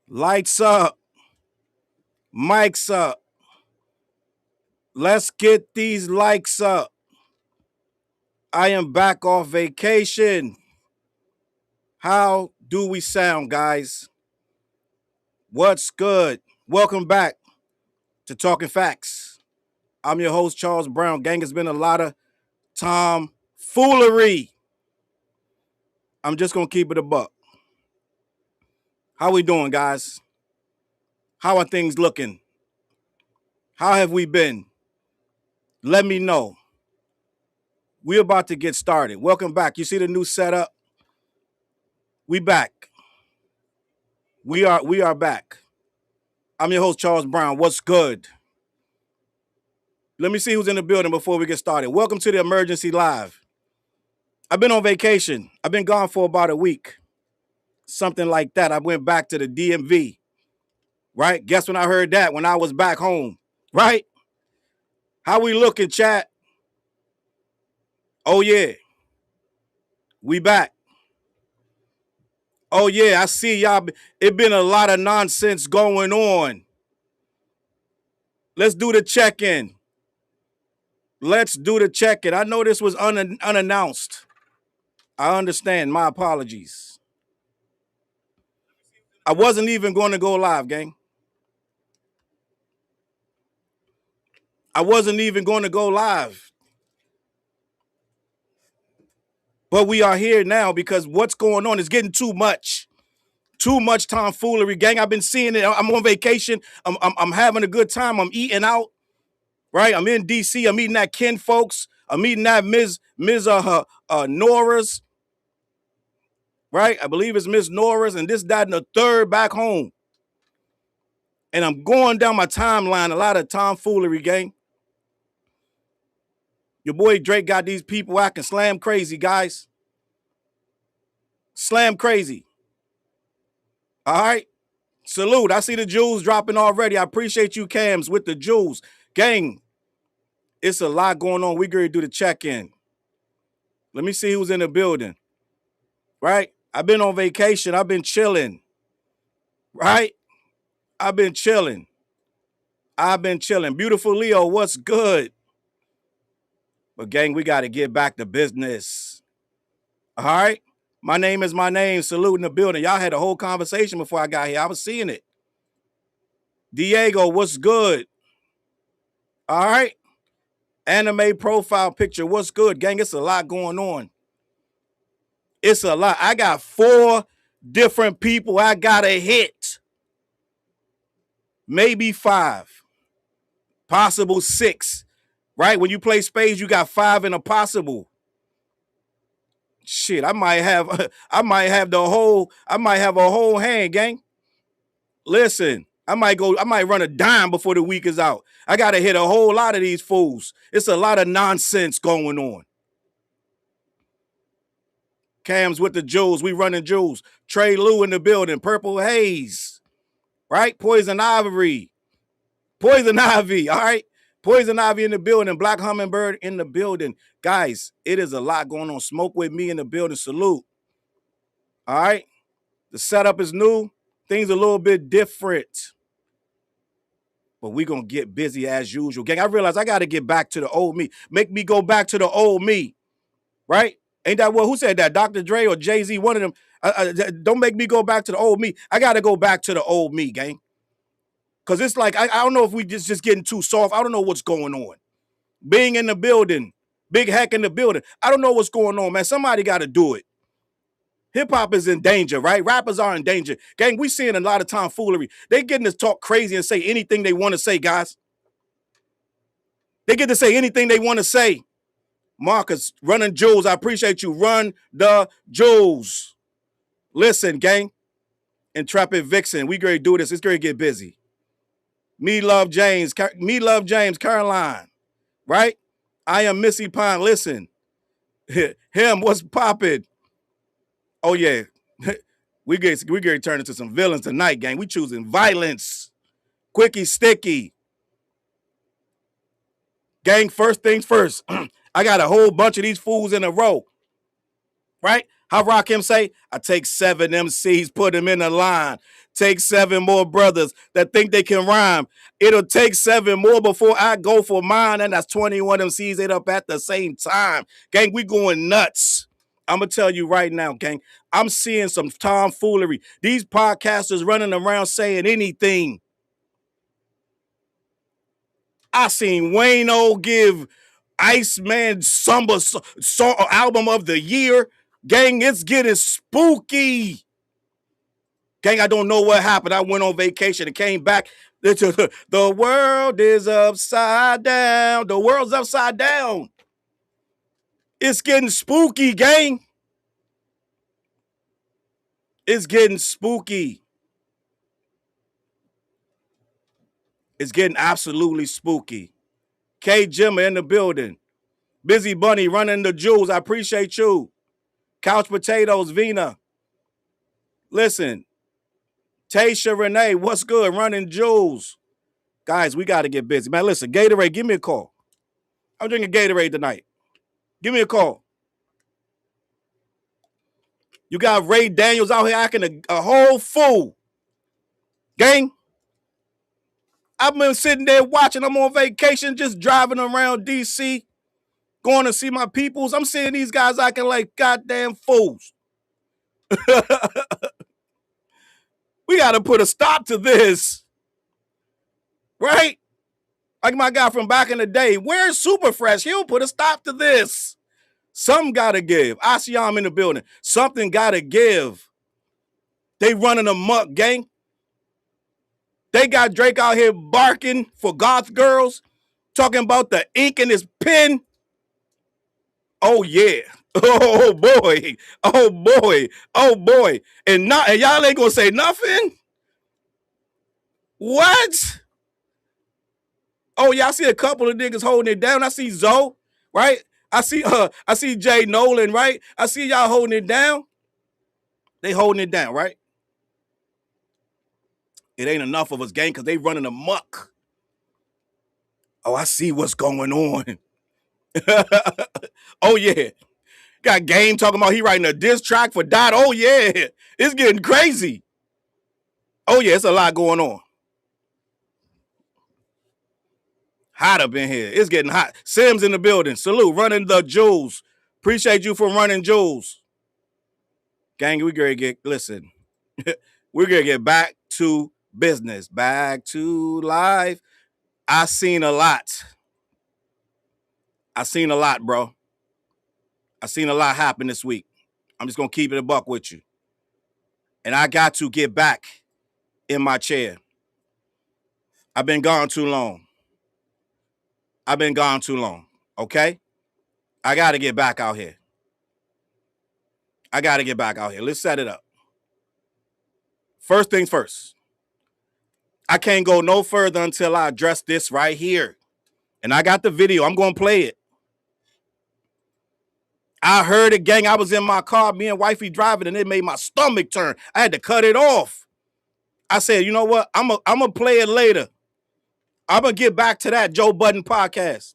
Lights up, mics up. Let's get these likes up. I am back off vacation. How do we sound, guys? What's good? Welcome back to Talking Facts. I'm your host, Charles Brown. Gang, has been a lot of tomfoolery. I'm just going to keep it a buck. How we doing, guys? How are things looking? How have we been? Let me know. We're about to get started. Welcome back. You see the new setup? We back. We are back. I'm your host, Charles Brown. What's good? Let me see who's in the building before we get started. Welcome to the Emergency Live. I've been on vacation. I've been gone for about a week. Something like that. I went back to the DMV. Right? Guess when I heard that? When I was back home. Right? How we looking, chat? Oh, yeah. We back. Oh, yeah. I see y'all. It been a lot of nonsense going on. Let's do the check-in. Let's do the check-in. I know this was unannounced. I understand. My apologies. I wasn't even going to go live, gang. I wasn't even going to go live. But we are here now because what's going on is getting too much. Too much tomfoolery, gang. I've been seeing it. I'm on vacation. I'm having a good time. I'm eating out. Right? I'm in DC. I'm eating at Ken folks. I'm eating at Ms. Nora's. Right? I believe it's Miss Nora's and this, that, and the third back home. And I'm going down my timeline, a lot of tomfoolery, gang. Your boy Drake got these people acting slam crazy, guys. Slam crazy. All right? Salute. I see the jewels dropping already. I appreciate you, Cams, with the jewels. Gang, it's a lot going on. We going to do the check-in. Let me see who's in the building. Right? I've been on vacation. I've been chilling. Right? I've been chilling. Beautiful Leo, what's good? But gang, we got to get back to business. All right? My name is my name. Salute in the building. Y'all had a whole conversation before I got here. I was seeing it. Diego, what's good? All right? Anime profile picture, what's good? Gang, it's a lot going on. It's a lot. I got 4 different people I got to hit. Maybe 5. Possible 6. Right? When you play spades, you got 5 in a possible. Shit, I might have a whole hand, gang. Listen, I might run a dime before the week is out. I gotta hit a whole lot of these fools. It's a lot of nonsense going on. Cam's with the jewels. We running jewels. Trey Lou in the building. Purple Haze. Right? Poison Ivory. Poison Ivy. All right? Poison Ivy in the building. Black Hummingbird in the building. Guys, it is a lot going on. Smoke with me in the building. Salute. All right? The setup is new. Things a little bit different. But we're going to get busy as usual. Gang, I realize I got to get back to the old me. Make me go back to the old me. Right? Ain't that what? Who said that? Dr. Dre or Jay-Z? One of them. Don't make me go back to the old me. I got to go back to the old me, gang. Because it's like, I don't know if we just getting too soft. I don't know what's going on. Being in the building. Big Heck in the building. I don't know what's going on, man. Somebody got to do it. Hip-hop is in danger, right? Rappers are in danger. Gang, we seeing a lot of tomfoolery. They getting to talk crazy and say anything they want to say, guys. They get to say anything they want to say. Marcus, running jewels. I appreciate you. Run the jewels. Listen, gang. Intrepid Vixen. We going to do this. It's going to get busy. Me love James, Caroline. Right? I am Missy Pine. Listen. Him, what's poppin'? Oh, yeah. we get to turn into some villains tonight, gang. We choosing violence. Quickie sticky. Gang, first things first. I got a whole bunch of these fools in a row. right? How Rakim say, I take 7 MCs, put them in a line. Take 7 more brothers that think they can rhyme. It'll take 7 more before I go for mine, and that's 21 MCs it up at the same time. Gang, we going nuts. I'm going to tell you right now, gang, I'm seeing some tomfoolery. These podcasters running around saying anything. I seen Wayno give Iceman Samba album of the year. Gang, it's getting spooky. Gang, I don't know what happened. I went on vacation and came back. The world is upside down. The world's upside down. It's getting spooky, gang. It's getting spooky. It's getting absolutely spooky. K Jimmer in the building. Busy Bunny running the jewels. I appreciate you. Couch Potatoes, Vina. Listen. Tasha Renee, what's good? Running jewels. Guys, we got to get busy. Man, listen, Gatorade, give me a call. I'm drinking Gatorade tonight. Give me a call. You got Ray Daniels out here acting a whole fool. Gang, I've been sitting there watching. I'm on vacation, just driving around D.C., going to see my peoples. I'm seeing these guys acting like goddamn fools. We got to put a stop to this. Right? Like my guy from back in the day. Where's Super Fresh? He'll put a stop to this. Something got to give. I see y'all in the building. Something got to give. They running amok, gang. They got Drake out here barking for goth girls, talking about the ink in his pen. Oh, yeah. Oh, boy. Oh, boy. Oh, boy. And y'all ain't going to say nothing? What? Oh, yeah, I see a couple of niggas holding it down. I see Zoe, right? I see Jay Nolan, right? I see y'all holding it down. They holding it down, right? It ain't enough of us, gang, because they running amok. Oh, I see what's going on. Oh, yeah. Got Game talking about he writing a diss track for Dot. Oh, yeah. It's getting crazy. Oh, yeah, it's a lot going on. Hot up in here. It's getting hot. Sims in the building. Salute. Running the jewels. Appreciate you for running jewels. Gang, we're going to get, listen. We're going to get back to business. Back to life. I seen a lot. Bro. I seen a lot happen this week. I'm just going to keep it a buck with you. And I got to get back in my chair. I've been gone too long. Okay? I got to get back out here. Let's set it up. First things first. I can't go no further until I address this right here. And I got the video. I'm going to play it. I heard it, gang. I was in my car, me and wifey driving, and it made my stomach turn. I had to cut it off. I said, you know what? I'm going to play it later. I'm going to get back to that Joe Budden podcast.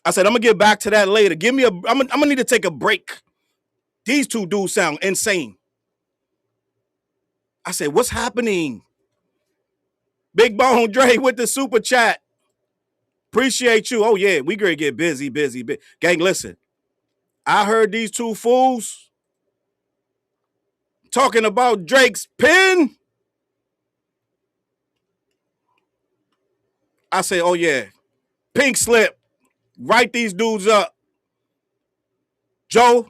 I said, I'm going to get back to that later. I'm going to need to take a break. These two dudes sound insane. I said, what's happening? Big Bone Dre with the super chat. Appreciate you. Oh, yeah, we gonna get busy. Gang, listen. I heard these two fools talking about Drake's pen. I say, oh, yeah. Pink slip. Write these dudes up. Joey.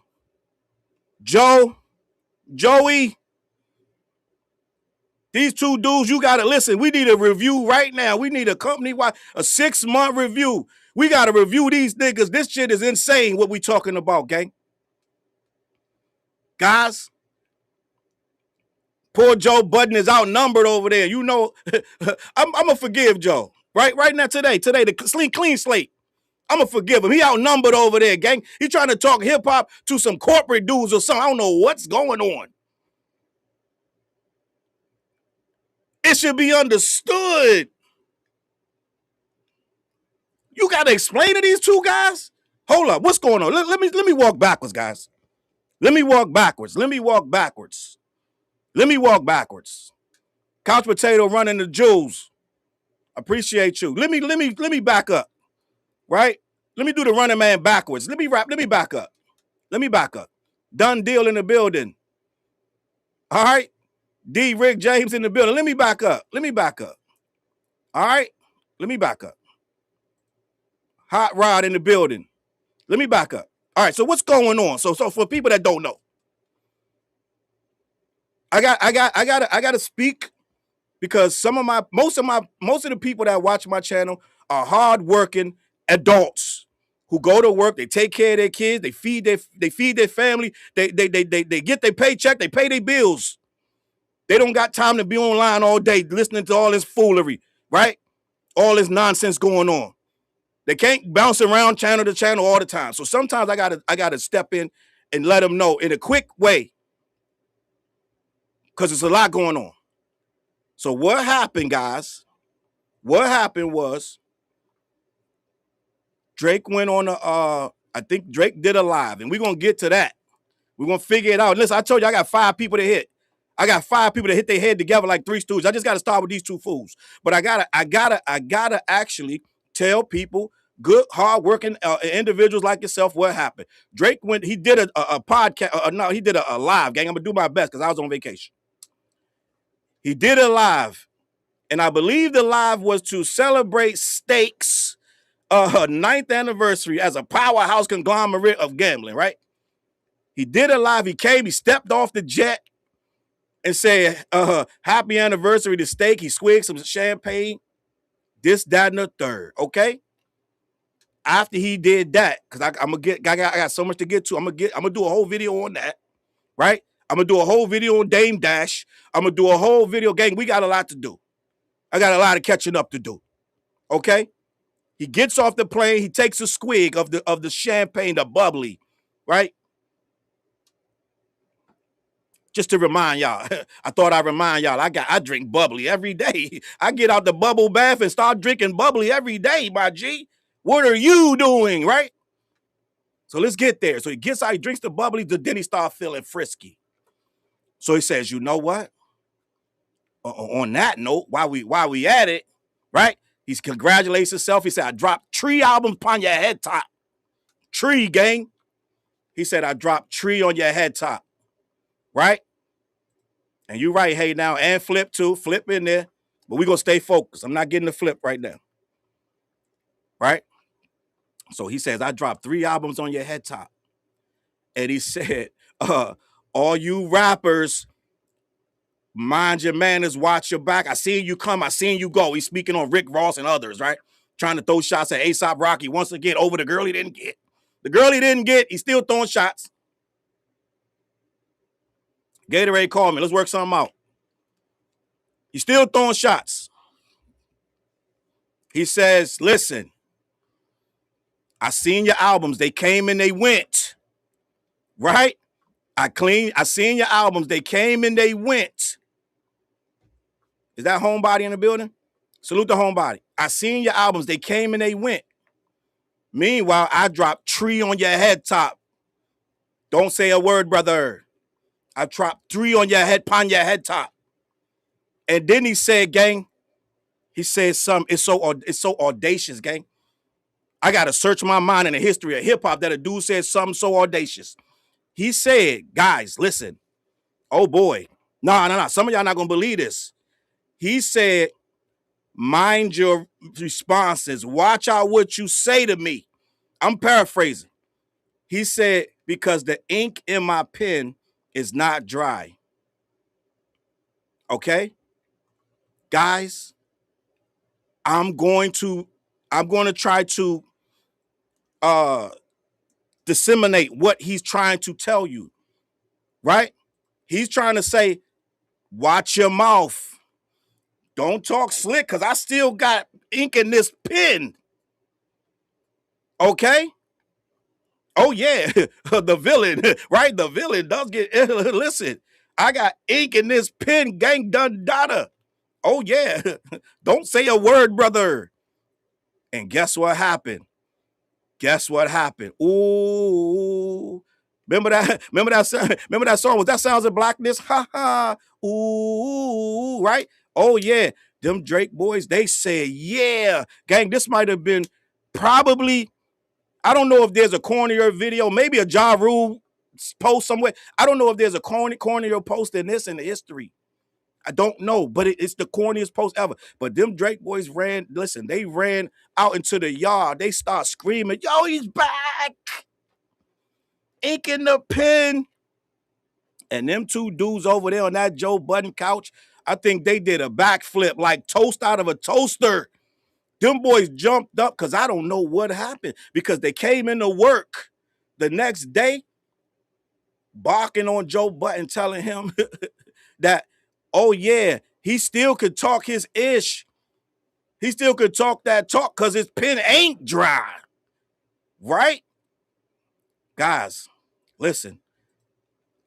These two dudes, you got to listen. We need a review right now. We need a company-wide, a 6-month review. We got to review these niggas. This shit is insane what we talking about, gang. Guys, poor Joe Budden is outnumbered over there. You know, I'm going to forgive Joe. Right now, today, the clean slate. I'm going to forgive him. He outnumbered over there, gang. He trying to talk hip-hop to some corporate dudes or something. I don't know what's going on. It should be understood. You got to explain to these two guys? Hold up, what's going on? Let me walk backwards, guys. Let me walk backwards. Couch Potato running the Jules. Appreciate you. Let me back up. Right? Let me do the running man backwards. Let me back up. Done deal in the building. All right. D. Rick James in the building. Let me back up. All right. Let me back up. Hot Rod in the building. Let me back up. All right. So what's going on? So for people that don't know, I gotta speak because most of the people that watch my channel are hardworking adults who go to work, they take care of their kids, they feed their family, they get their paycheck, they pay their bills. They don't got time to be online all day listening to all this foolery, right? All this nonsense going on. They can't bounce around channel to channel all the time. So sometimes I gotta step in and let them know in a quick way, because there's a lot going on. So what happened, guys? What happened was Drake went on I think Drake did a live, and we're gonna get to that. We're gonna figure it out. Listen, I told you I got 5 people to hit. I got 5 people to hit their head together like 3 stooges. I just gotta start with these 2 fools. But I gotta actually tell people, good, hardworking individuals like yourself, what happened. Drake he did a podcast. No, he did a live, gang. I'm gonna do my best because I was on vacation. He did a live, and I believe the live was to celebrate Stakes' 9th anniversary as a powerhouse conglomerate of gambling, right? He did a live. He came, he stepped off the jet and said, happy anniversary to Stake. He swigged some champagne, this, that, and the third, okay? After he did that, because I got so much to get to. I'm gonna do a whole video on that, right? I'm gonna do a whole video on Dame Dash. I'm gonna do a whole video, gang. We got a lot to do. I got a lot of catching up to do. Okay? He gets off the plane, he takes a squig of the champagne, the bubbly, right? Just to remind y'all, I thought I'd remind y'all, I drink bubbly every day. I get out the bubble bath and start drinking bubbly every day, my G. What are you doing, right? So let's get there. So he gets out, he drinks the bubbly, then he starts feeling frisky. So he says, you know what? On that note, while we at it, right? He congratulates himself. He said, I dropped 3 albums upon your head top. Tree, gang. He said, I dropped 3 on your head top. Right? And you right, hey, now, and Flip too. Flip in there. But we're going to stay focused. I'm not getting the Flip right now. Right? So he says, I dropped 3 albums on your head top. And he said, all you rappers, mind your manners, watch your back. I seen you come, I seen you go. He's speaking on Rick Ross and others, right? Trying to throw shots at A$AP Rocky once again over the girl he didn't get. The girl he didn't get, he's still throwing shots. Gatorade called me. Let's work something out. He's still throwing shots. He says, listen, I seen your albums. They came and they went. Right? I seen your albums. They came and they went. Is that Homebody in the building? Salute the Homebody. I seen your albums. They came and they went. Meanwhile, I dropped 3 on your head top. Don't say a word, brother. I dropped 3 on your head, upon your head top. And then he said, gang, he said something. It's so audacious, gang. I got to search my mind in the history of hip hop that a dude said something so audacious. He said, guys, listen. Oh, boy. No. Some of y'all not going to believe this. He said, mind your responses. Watch out what you say to me. I'm paraphrasing. He said, because the ink in my pen is not dry. Okay? Guys, I'm going to try to disseminate what he's trying to tell you. Right? He's trying to say, watch your mouth. Don't talk slick, because I still got ink in this pen. Okay? Oh, yeah. The villain, right? The villain does get, listen, I got ink in this pen, gang done data. Oh, yeah. Don't say a word, brother. And guess what happened? Guess what happened? Ooh. Remember that? Remember that song? Remember that song? Was that Sounds of Blackness? Ha ha. Ooh, right? Oh yeah. Them Drake boys, they said, yeah. Gang, this might have been probably, I don't know if there's a cornier video, maybe a Ja Rule post somewhere. I don't know if there's a cornier post than this in the history. I don't know, but it's the corniest post ever. But them Drake boys ran, listen, they ran out into the yard. They start screaming, yo, he's back. Ink in the pen. And them two dudes over there on that Joe Budden couch, I think they did a backflip like toast out of a toaster. Them boys jumped up because I don't know what happened, because they came into work the next day barking on Joe Budden, telling him that, oh yeah, he still could talk his ish. He still could talk that talk because his pen ain't dry. Right? Guys, listen.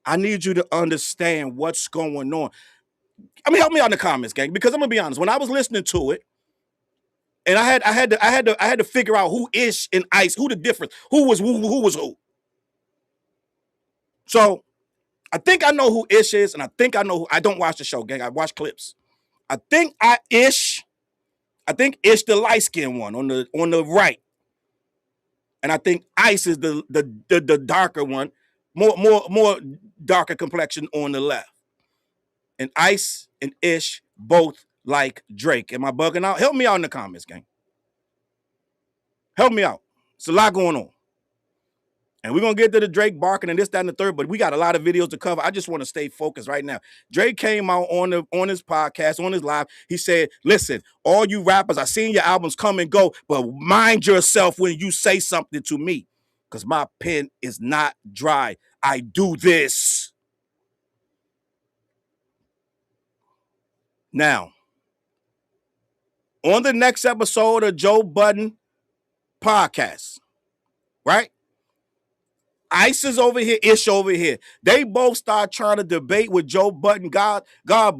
I need you to understand what's going on. I mean, help me out in the comments, gang, because I'm gonna be honest. When I was listening to it, and I had to figure out who Ish and Ice, who the difference, who was who. So I think I know who Ish is, and I think I know who. I don't watch the show, gang. I watch clips. I think Ish the light-skinned one on the right. And I think Ice is the darker one, more darker complexion on the left. And Ice and Ish both like Drake. Am I bugging out? Help me out in the comments, gang. Help me out. It's a lot going on. And we're going to get to the Drake barking and this, that, and the third, but we got a lot of videos to cover. I just want to stay focused right now. Drake came out on his podcast, on his live. He said, listen, all you rappers, I seen your albums come and go, but mind yourself when you say something to me, because my pen is not dry. I do this. Now, on the next episode of Joe Budden podcast, right? Ice is over here, Ish over here. They both start trying to debate with Joe Budden. God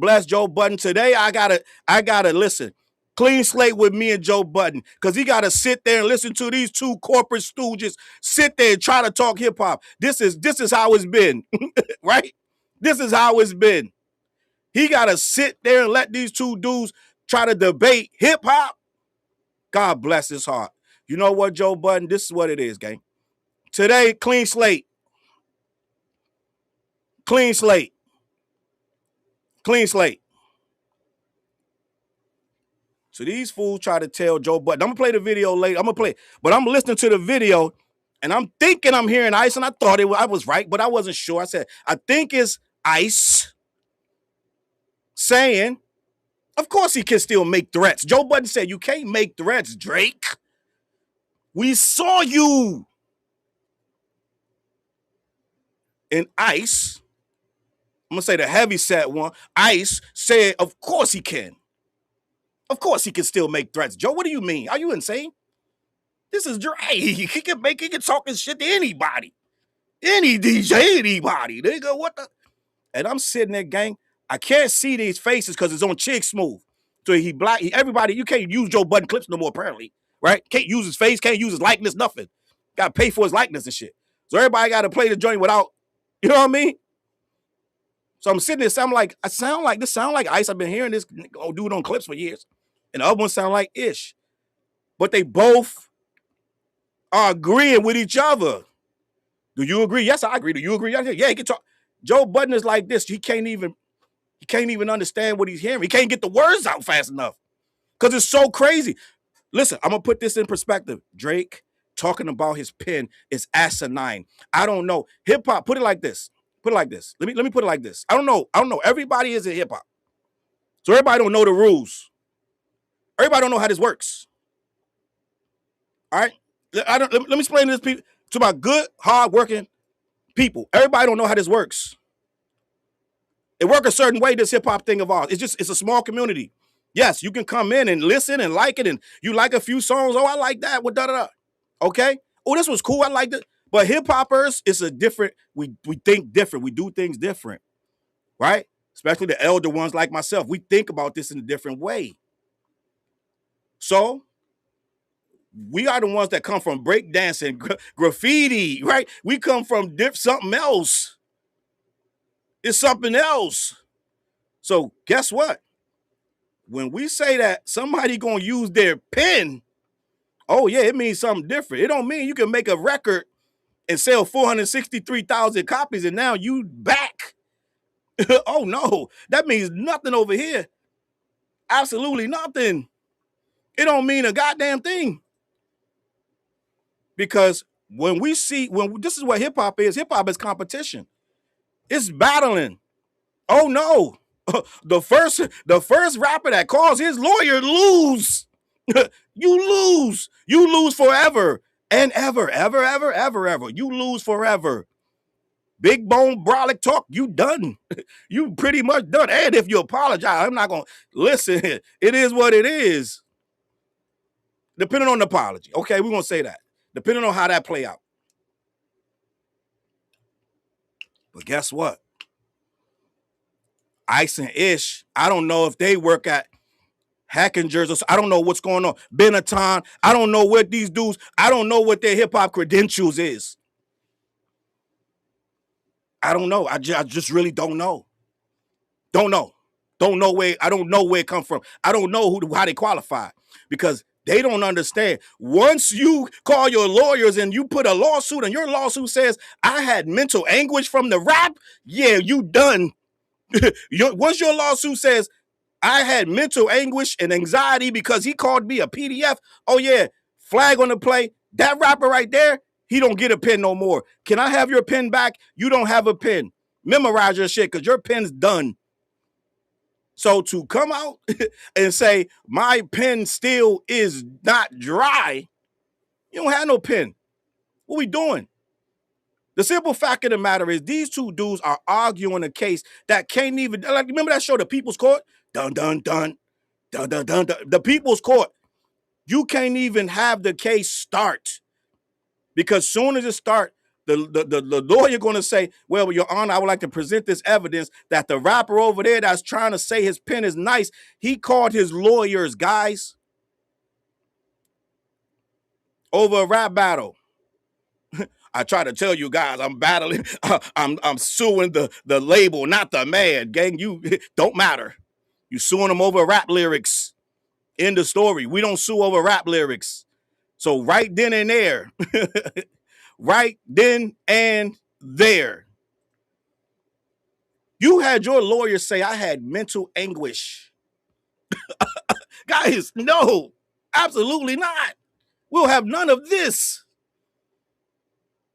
bless Joe Budden. Today, I gotta listen. Clean slate with me and Joe Budden, because he gotta sit there and listen to these two corporate stooges sit there and try to talk hip hop. This is how it's been, right? This is how it's been. He gotta sit there and let these two dudes try to debate hip hop. God bless his heart. You know what, Joe Budden? This is what it is, gang. Today, clean slate. Clean slate. Clean slate. So these fools try to tell Joe Budden. I'm going to play the video later. I'm going to play it. But I'm listening to the video, and I'm thinking I'm hearing Ice, and I thought I was right, but I wasn't sure. I said, I think it's Ice saying, of course he can still make threats. Joe Budden said, you can't make threats, Drake. We saw you. And Ice, I'm going to say the heavy set one, Ice said, of course he can. Of course he can still make threats. Joe, what do you mean? Are you insane? This is Drake. He can talk his shit to anybody. Any DJ, anybody. They go, what the? And I'm sitting there, gang. I can't see these faces because it's on Chick Smooth. So he black. Everybody, you can't use Joe Budden clips no more, apparently. Right? Can't use his face, can't use his likeness, nothing. Got to pay for his likeness and shit. So everybody got to play the joint without, you know what I mean? So I'm sitting there, this sound like Ice. I've been hearing this dude on clips for years. And the other one sound like Ish. But they both are agreeing with each other. Do you agree? Yes, I agree. Do you agree? Yeah, he can talk. Joe Budden is like this. He can't even understand what he's hearing. He can't get the words out fast enough because it's so crazy. Listen, I'm going to put this in perspective. Drake talking about his pen is asinine. I don't know. Hip-hop, put it like this. Let me put it like this. I don't know. Everybody is in hip-hop. So everybody don't know the rules. Everybody don't know how this works. All right? Let me explain this to my good, hard-working people. Everybody don't know how this works. It works a certain way, this hip-hop thing of ours. It's a small community. Yes, you can come in and listen and like it, and you like a few songs. Oh, I like that. What da-da-da. Okay? Oh, this was cool. I liked it. But hip-hoppers, it's a different, we think different. We do things different, right? Especially the elder ones like myself. We think about this in a different way. So We are the ones that come from breakdancing, graffiti, right? We come from something else. It's something else. So guess what? When we say that somebody gonna use their pen, oh yeah, it means something different. It don't mean you can make a record and sell 463,000 copies and now you back. Oh no, that means nothing over here. Absolutely nothing. It don't mean a goddamn thing. Because when this is what hip hop is competition. It's battling. Oh no. The first rapper that calls his lawyer lose. You lose. You lose forever. And ever. You lose forever. Big bone brolic talk, you done. You pretty much done. And if you apologize, I'm not gonna listen. It is what it is. Depending on the apology. Okay, we're gonna say that. Depending on how that play out. But guess what? Ice and Ish, I don't know if they work at Hackingers or I don't know what's going on. Benetton, I don't know what these dudes, I don't know what their hip-hop credentials is. I don't know. I just really don't know. Don't know. I don't know where it come from. I don't know how they qualify because they don't understand. Once you call your lawyers and you put a lawsuit and your lawsuit says, I had mental anguish from the rap, yeah, you done. Once your lawsuit says, I had mental anguish and anxiety because he called me a PDF, oh yeah, flag on the play. That rapper right there, he don't get a pen no more. Can I have your pen back? You don't have a pen. Memorize your shit because your pen's done. So to come out and say, my pen still is not dry, you don't have no pen. What we doing? The simple fact of the matter is these two dudes are arguing a case that can't even, like, remember that show, The People's Court? Dun, dun, dun, dun, dun, dun, dun. The People's Court. You can't even have the case start because soon as it starts, the lawyer going to say, well, Your Honor, I would like to present this evidence that the rapper over there that's trying to say his pen is nice, he called his lawyers, guys, over a rap battle. I try to tell you guys, I'm battling, I'm suing the label, not the man. Gang, you don't matter. You suing them over rap lyrics. End of story. We don't sue over rap lyrics. So right then and there, right then and there, you had your lawyer say, I had mental anguish. Guys, no, absolutely not. We'll have none of this.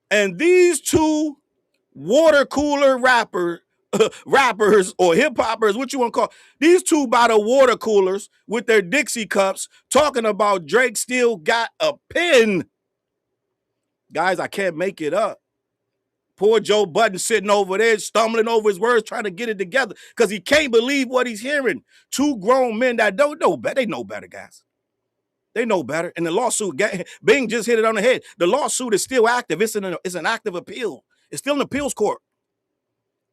And these two water cooler rappers or hip hoppers, what you want to call, these two by the water coolers with their Dixie cups talking about Drake still got a pen. Guys, I can't make it up. Poor Joe Budden sitting over there, stumbling over his words, trying to get it together because he can't believe what he's hearing. Two grown men that don't know better. They know better, guys. They know better. And the lawsuit, Bing just hit it on the head. The lawsuit is still active. It's an active appeal. It's still in the appeals court.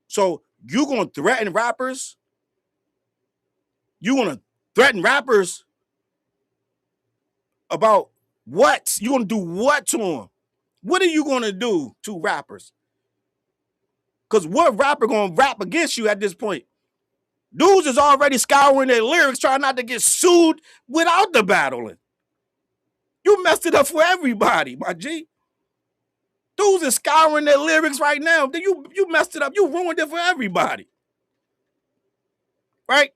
So you going to threaten rappers? You want to threaten rappers about what? You going to do what to them? What are you going to do to rappers? Because what rapper going to rap against you at this point? Dudes is already scouring their lyrics, trying not to get sued without the battling. You messed it up for everybody, my G. Dudes is scouring their lyrics right now. You messed it up. You ruined it for everybody. Right?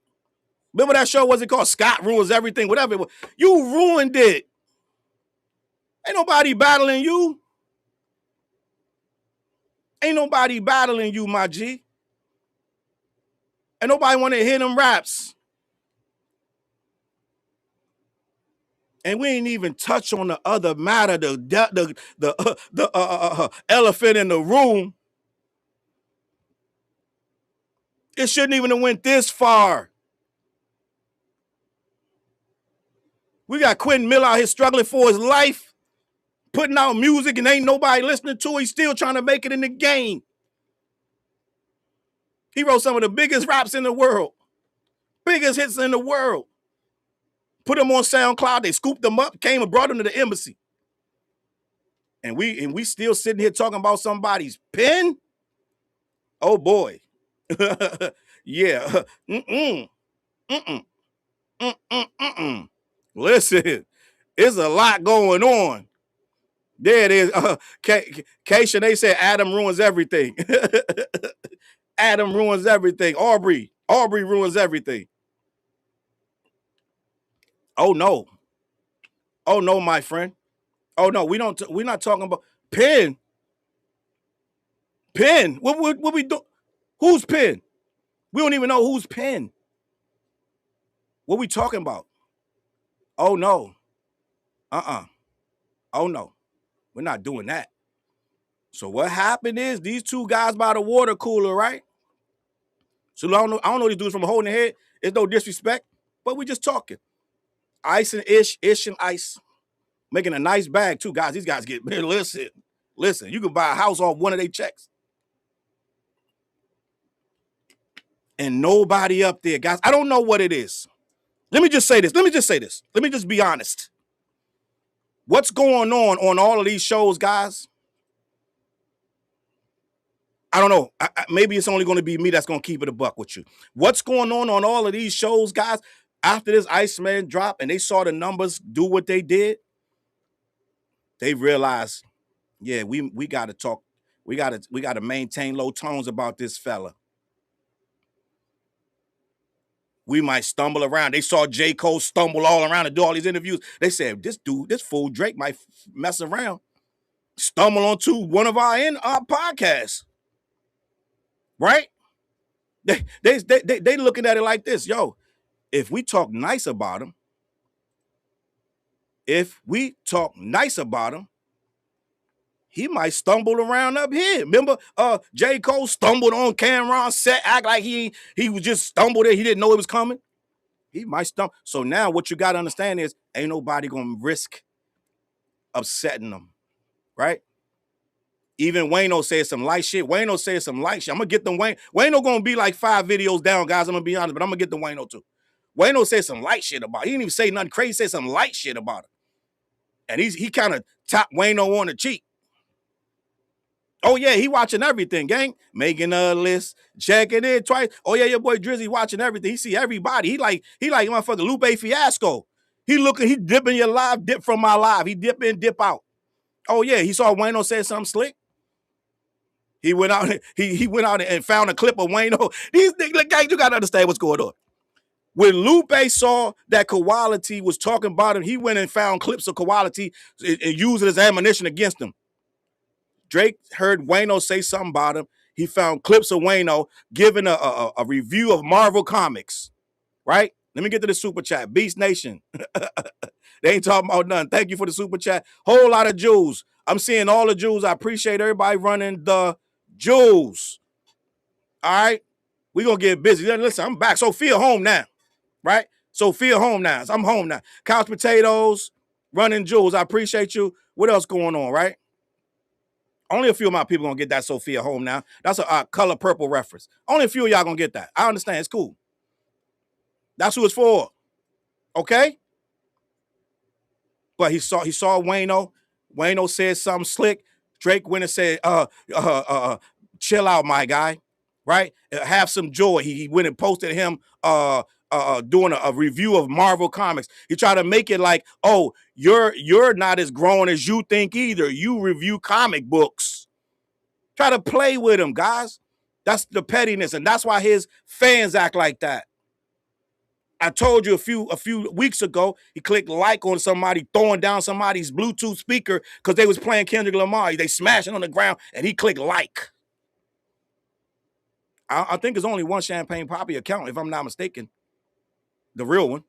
Remember that show, was it called Scott Ruins Everything? Whatever it was. You ruined it. Ain't nobody battling you. Ain't nobody battling you, my G. Ain't nobody want to hear them raps. And we ain't even touch on the other matter, the elephant in the room. It shouldn't even have went this far. We got Quentin Miller out here struggling for his life, putting out music and ain't nobody listening to it. He's still trying to make it in the game. He wrote some of the biggest raps in the world, biggest hits in the world. put them on SoundCloud. They scooped them up, came and brought them to the embassy. And we still sitting here talking about somebody's pen? Oh boy. Yeah. Listen, it's a lot going on. There it is. Keisha, they said Adam ruins everything. Adam ruins everything. Aubrey ruins everything. Oh no. Oh no, my friend. Oh no, we're not talking about pen. Pen. What we do? Who's pen? We don't even know who's pen. What we talking about? Oh no. Oh no. We're not doing that. So what happened is these two guys by the water cooler, right? So I don't know these dudes from holding their head. It's no disrespect, but we just talking. Ice and Ish and Ice. Making a nice bag too, guys. These guys get, listen, you can buy a house off one of their checks. And nobody up there, guys. I don't know what it is. Let me just say this. Let me just be honest. What's going on all of these shows, guys? I don't know. Maybe it's only going to be me that's going to keep it a buck with you. What's going on all of these shows, guys? After this Iceman drop and they saw the numbers do what they did, they realized, yeah, we got to talk. We got to maintain low tones about this fella. We might stumble around. They saw J. Cole stumble all around and do all these interviews. They said, this fool Drake might mess around, stumble onto one of our podcasts. Right? They looking at it like this. Yo, if we talk nice about him, he might stumble around up here. Remember, J. Cole stumbled on Cameron's set, act like he was just stumbled there. He didn't know it was coming. He might stumble. So now what you got to understand is ain't nobody going to risk upsetting them, right? Even Wayno said some light shit. I'm going to get them Wayno. Wayno going to be like 5 videos down, guys. I'm going to be honest, but I'm going to get the Wayno too. Wayno said some light shit about it. He didn't even say nothing crazy. He said some light shit about it. And he kind of tapped Wayno on the cheek. Oh, yeah, he watching everything, gang. Making a list, checking it twice. Oh, yeah, your boy Drizzy watching everything. He see everybody. He like motherfucker Lupe Fiasco. He dipping your live, dip from my live. He dip in, dip out. Oh, yeah, he saw Wayno say something slick. He went out. He went out and found a clip of Wayno. These niggas, guys, you gotta understand what's going on. When Lupe saw that Quality was talking about him, he went and found clips of Quality and used it as ammunition against him. Drake heard Wayno say something about him. He found clips of Wayno giving a review of Marvel Comics. Right? Let me get to the super chat. Beast Nation. They ain't talking about nothing. Thank you for the super chat. Whole lot of jewels. I'm seeing all the jewels. I appreciate everybody running the jewels. All right? We're going to get busy. Listen, I'm back. Sophia home now. Right? Sophia home now. I'm home now. Couch potatoes, running jewels. I appreciate you. What else going on, right? Only a few of my people going to get that Sophia home now. That's a color purple reference. Only a few of y'all going to get that. I understand. It's cool. That's who it's for. Okay? But he saw Wayno. Wayno said something slick. Drake went and said, chill out, my guy. Right? Have some joy. He went and posted him doing a review of Marvel Comics. He tried to make it like, oh, you're not as grown as you think either. You review comic books. Try to play with him, guys. That's the pettiness, and that's why his fans act like that. I told you a few weeks ago, he clicked like on somebody throwing down somebody's Bluetooth speaker because they was playing Kendrick Lamar. They smashing on the ground, and he clicked like. I think there's only one Champagne Poppy account, if I'm not mistaken. The real one,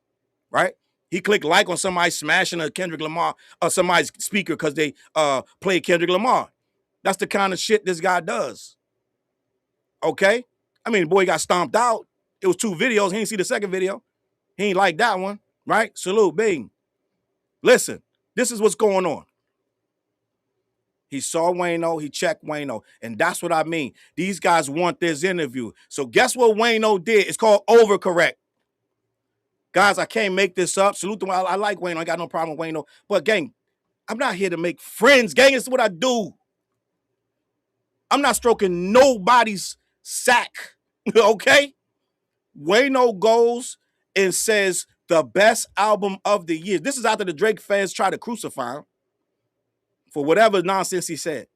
right? He clicked like on somebody smashing a Kendrick Lamar or somebody's speaker because they played Kendrick Lamar. That's the kind of shit this guy does. Okay? I mean, the boy got stomped out. It was 2 videos. He didn't see the second video. He ain't like that one, right? Salute, bing. Listen, this is what's going on. He saw Wayno, he checked Wayno, and that's what I mean. These guys want this interview. So guess what Wayno did? It's called overcorrect. Guys, I can't make this up. Salute to I like Wayno. I got no problem with Wayno. But gang, I'm not here to make friends. Gang, it's what I do. I'm not stroking nobody's sack. Okay? Wayno goes and says the best album of the year. This is after the Drake fans try to crucify him for whatever nonsense he said.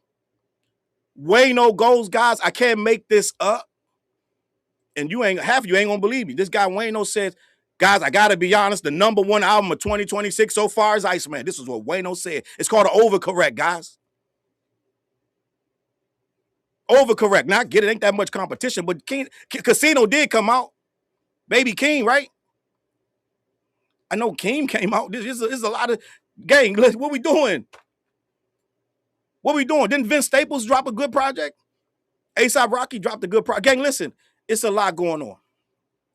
Wayno goes, guys, I can't make this up. And half of you ain't gonna believe me. This guy Wayno says, guys, I gotta be honest, the #1 album of 2026 so far is Iceman. This is what Wayno said. It's called an overcorrect, guys. Overcorrect. Now I get it, ain't that much competition, but Casino did come out. Baby King, right? I know King came out. This is a lot of gang. What we doing? What we doing? Didn't Vince Staples drop a good project? A$AP Rocky dropped a good project. Gang, listen, it's a lot going on.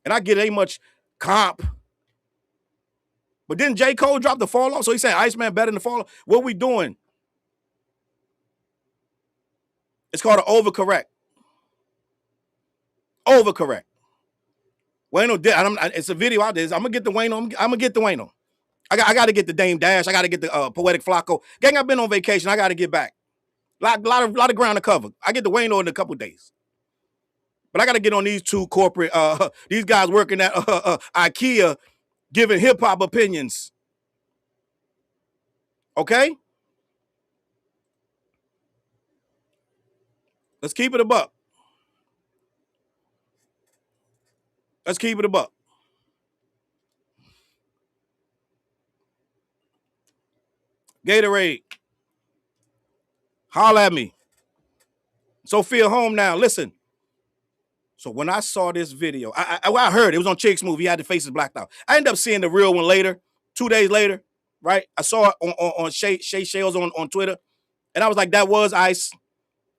And I get ain't much comp. But didn't J. Cole drop the Fall Off? So he's saying Iceman better than the Fall Off? What we doing? It's called an overcorrect. Overcorrect. Wayno did. It's a video out there. I'm gonna get the Wayno. I'm gonna get the Wayno. I got to get the Dame Dash. I got to get the Poetic Flacco. Gang, I've been on vacation. I got to get back. Lot of ground to cover. I get the Wayno in a couple days. But I got to get on these two corporate, these guys working at IKEA giving hip-hop opinions. Okay? Let's keep it a buck. Let's keep it a buck. Gatorade. Holla at me. Sophia home now. Listen. So when I saw this video, I heard it was on Chick's movie. He had the faces blacked out. I ended up seeing the real one later, 2 days later, right? I saw it on Shay Shales on Twitter. And I was like, that was Ice,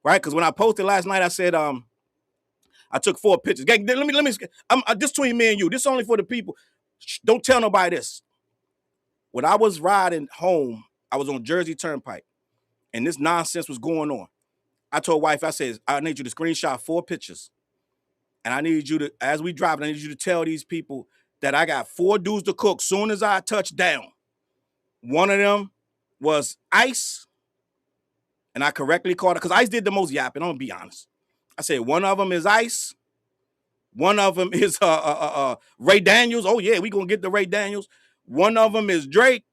right? Because when I posted last night, I said, I took 4 pictures. Gang, let me. This between me and you. This is only for the people. Don't tell nobody this. When I was riding home, I was on Jersey Turnpike, and this nonsense was going on. I told wife, I said, I need you to screenshot 4 pictures. And I need you to, as we drive, I need you to tell these people that I got 4 dudes to cook soon as I touch down. One of them was Ice, and I correctly called it, because Ice did the most yapping, I'm going to be honest. I said, one of them is Ice. One of them is Ray Daniels. Oh, yeah, we going to get the Ray Daniels. One of them is Drake.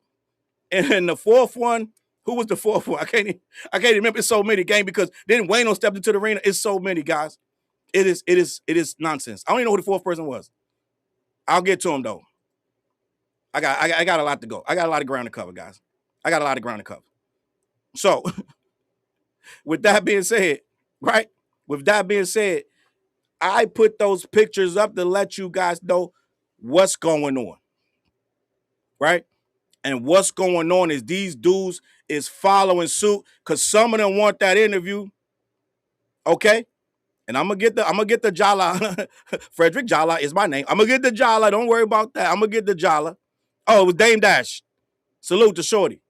And the 4th one, who was the 4th one? I can't remember. It's so many, gang, because then Wayno stepped into the arena. It's so many, guys. It is nonsense. I don't even know who the 4th person was. I'll get to him though. I got a lot to go. I got a lot of ground to cover, guys. I got a lot of ground to cover. So, with that being said, right? With that being said, I put those pictures up to let you guys know what's going on, right? And what's going on is these dudes is following suit because some of them want that interview, okay? And I'm gonna get the Jala. Frederick Jala is my name. I'm gonna get the Jala. Don't worry about that. I'm gonna get the Jala. Oh, it was Dame Dash. Salute to Shorty.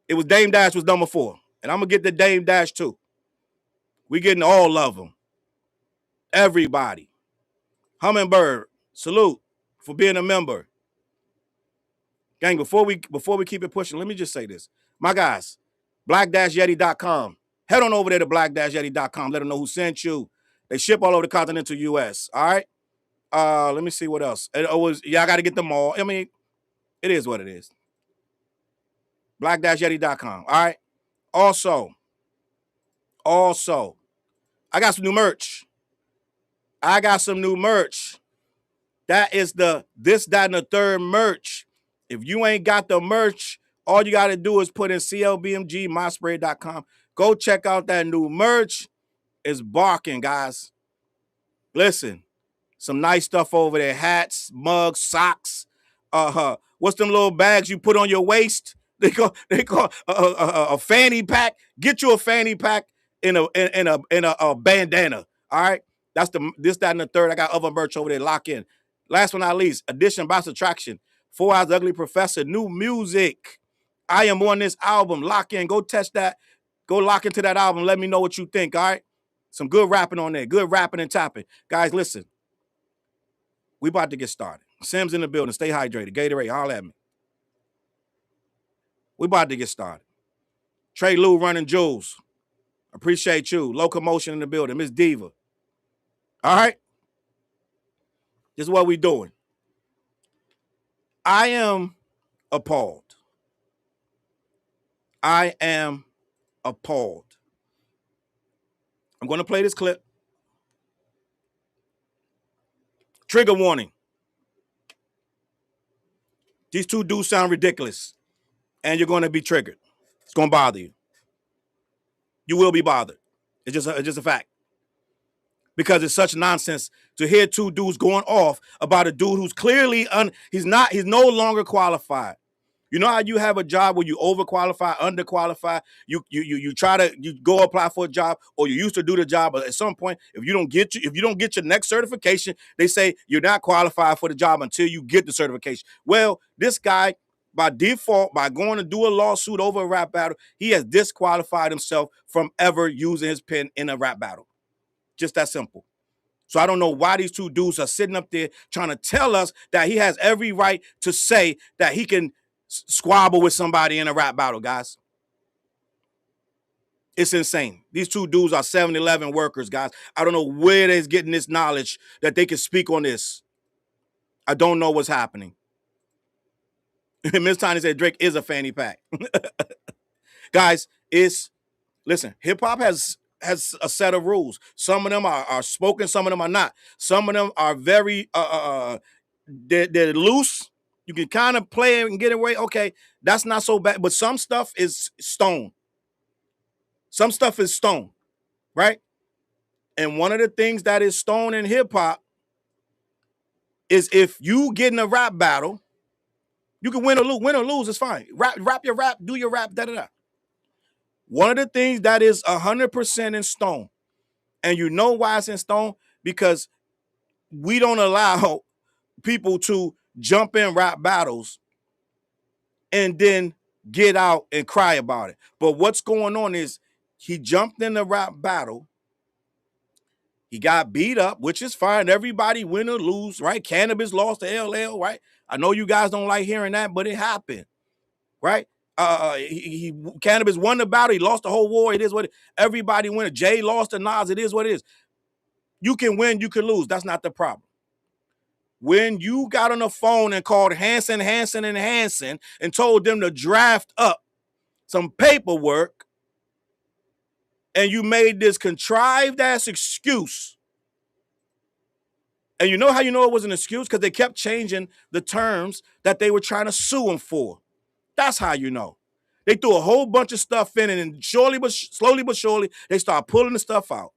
It was Dame Dash was number 4. And I'm gonna get the Dame Dash too. We getting all of them. Everybody. Hummingbird, salute for being a member. Gang, before we keep it pushing, let me just say this. My guys, black-yeti.com. Head on over there to black-yeti.com. Let them know who sent you. They ship all over the continental U.S., all right? Let me see what else. I got to get them all. I mean, it is what it is. Black-yeti.com, all right? Also, I got some new merch. That is the this, that, and the third merch. If you ain't got the merch, all you got to do is put in CLBMG, myspray.com. Go check out that new merch. It's barking, guys. Listen, some nice stuff over there. Hats, mugs, socks. What's them little bags you put on your waist? They call a fanny pack. Get you a fanny pack in a bandana. All right. That's the this, that, and the third. I got other merch over there. Lock in. Last but not least, Addition by Subtraction. 4 Hours Ugly Professor. New music. I am on this album. Lock in. Go test that. Go lock into that album. Let me know what you think. All right. Some good rapping on there. Good rapping and tapping. Guys, listen. We about to get started. Sims in the building. Stay hydrated. Gatorade, holler at me. We about to get started. Trey Lou running Jules. Appreciate you. Locomotion in the building. Miss Diva. All right? This is what we doing. I am appalled. I am appalled. I'm going to play this clip. Trigger warning. These two dudes sound ridiculous, and you're going to be triggered. It's going to bother you. You will be bothered. It's just a fact. Because it's such nonsense to hear two dudes going off about a dude who's clearly he's no longer qualified. You know how you have a job where you overqualify, underqualify, you go apply for a job, or you used to do the job, but at some point, if you don't get your next certification, they say you're not qualified for the job until you get the certification. Well, this guy, by default, by going to do a lawsuit over a rap battle, he has disqualified himself from ever using his pen in a rap battle. Just that simple. So I don't know why these two dudes are sitting up there trying to tell us that he has every right to say that he can squabble with somebody in a rap battle, guys. It's insane. These two dudes are 7-Eleven workers, guys. I don't know where they're getting this knowledge that they can speak on this. I don't know what's happening. Miss Tiny said Drake is a fanny pack. Guys, listen, hip-hop has a set of rules. Some of them are spoken, some of them are not. Some of them are very, they're loose. You can kind of play it and get away. Okay, that's not so bad. But some stuff is stone. Some stuff is stone, right? And one of the things that is stone in hip-hop is if you get in a rap battle, you can win or lose, it's fine. Rap your rap, do your rap, da-da-da. One of the things that is 100% in stone, and you know why it's in stone? Because we don't allow people to jump in rap battles and then get out and cry about it. But what's going on is he jumped in the rap battle. He got beat up, which is fine. Everybody win or lose, right? Cannabis lost to LL, right? I know you guys don't like hearing that, but it happened, right? Cannabis won the battle. He lost the whole war. It is what everybody win. Jay lost to Nas. It is what it is. You can win, you can lose. That's not the problem. When you got on the phone and called Hanson and told them to draft up some paperwork, and you made this contrived ass excuse, and you know how you know it was an excuse? Because they kept changing the terms that they were trying to sue him for. That's how you know. They threw a whole bunch of stuff in, and slowly but surely, they start pulling the stuff out.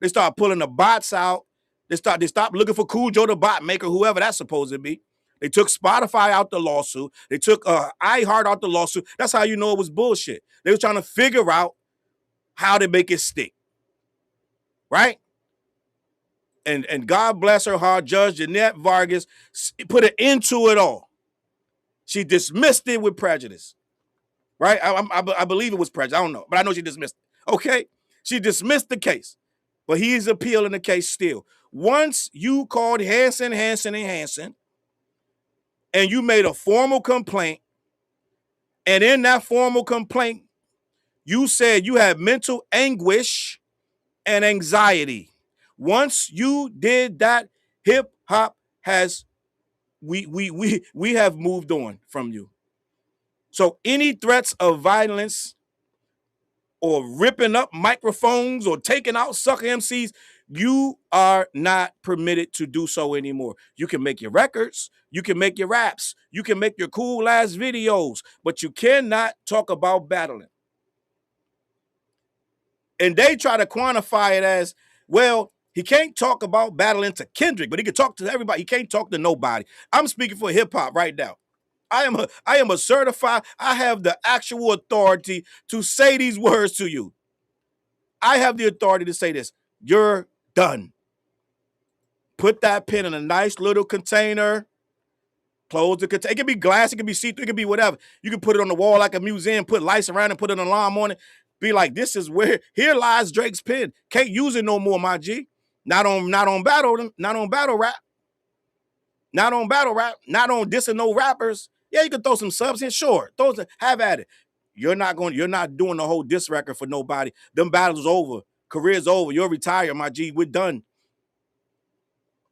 They start pulling the bots out. They stopped looking for Cool Joe, the bot maker, whoever that's supposed to be. They took Spotify out the lawsuit. They took iHeart out the lawsuit. That's how you know it was bullshit. They were trying to figure out how to make it stick, right? And God bless her heart, Judge Jeanette Vargas put an end to it all. She dismissed it with prejudice, right? I believe it was prejudice. I don't know, but I know she dismissed it. Okay? She dismissed the case, but he's appealing the case still. Once you called Hanson, and you made a formal complaint, and in that formal complaint, you said you had mental anguish and anxiety. Once you did that, hip hop has we have moved on from you. So any threats of violence or ripping up microphones or taking out sucker MCs, you are not permitted to do so anymore. You can make your records, you can make your raps, you can make your cool ass videos, but you cannot talk about battling. And they try to quantify it as, well, he can't talk about battling to Kendrick, but he can talk to everybody. He can't talk to nobody. I'm speaking for hip hop right now. I am a certified, I have the actual authority to say these words to you. I have the authority to say this. You're done. Put that pen in a nice little container. Close the container. It can be glass, it can be see-through, it can be whatever. You can put it on the wall like a museum, put lights around and put an alarm on it. Be like, this is where, here lies Drake's pen. Can't use it no more, my G. Not on battle rap. Not on battle rap, not on dissing no rappers. Yeah, you can throw some subs in, sure. Have at it. You're not doing the whole diss record for nobody. Them battles over. Career's over. You're retired, my G. We're done.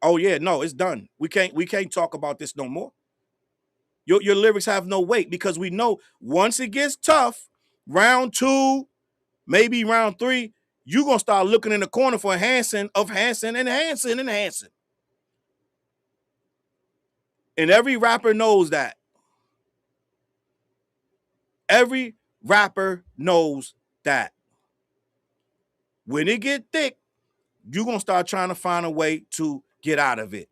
Oh yeah, no, it's done. We can't talk about this no more. Your lyrics have no weight because we know once it gets tough, round 2, maybe round 3, you're gonna start looking in the corner for Hanson. And every rapper knows that. Every rapper knows that. When it get thick, you're going to start trying to find a way to get out of it.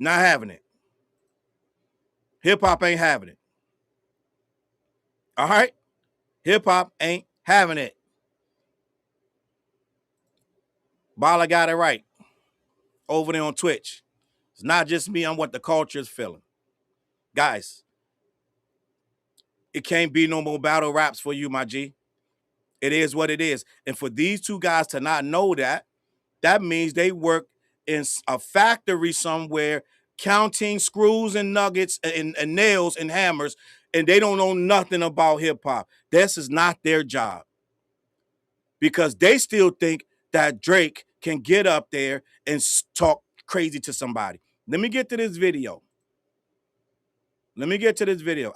Not having it. Hip-hop ain't having it. All right? Hip-hop ain't having it. Bala got it right. Over there on Twitch. It's not just me. I'm what the culture is feeling. Guys, it can't be no more battle raps for you, my G. It is what it is. And for these two guys to not know that, that means they work in a factory somewhere counting screws and nuggets and nails and hammers, and they don't know nothing about hip-hop. This is not their job. Because they still think that Drake can get up there and talk crazy to somebody. Let me get to this video.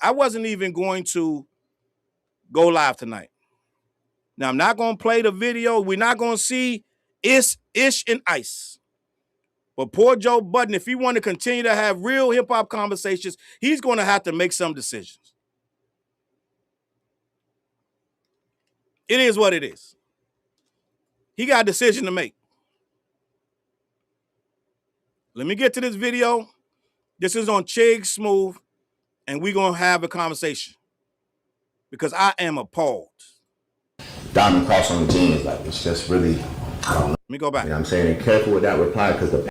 I wasn't even going to go live tonight. Now, I'm not going to play the video. We're not going to see Ish and Ice. But poor Joe Budden, if he want to continue to have real hip-hop conversations, he's going to have to make some decisions. It is what it is. He got a decision to make. Let me get to this video. This is on Chig Smooth, and we're going to have a conversation because I am appalled. Diamond cross on the jeans, like it's just really, I don't know. Let me go back. You know what I'm saying? And careful with that reply because the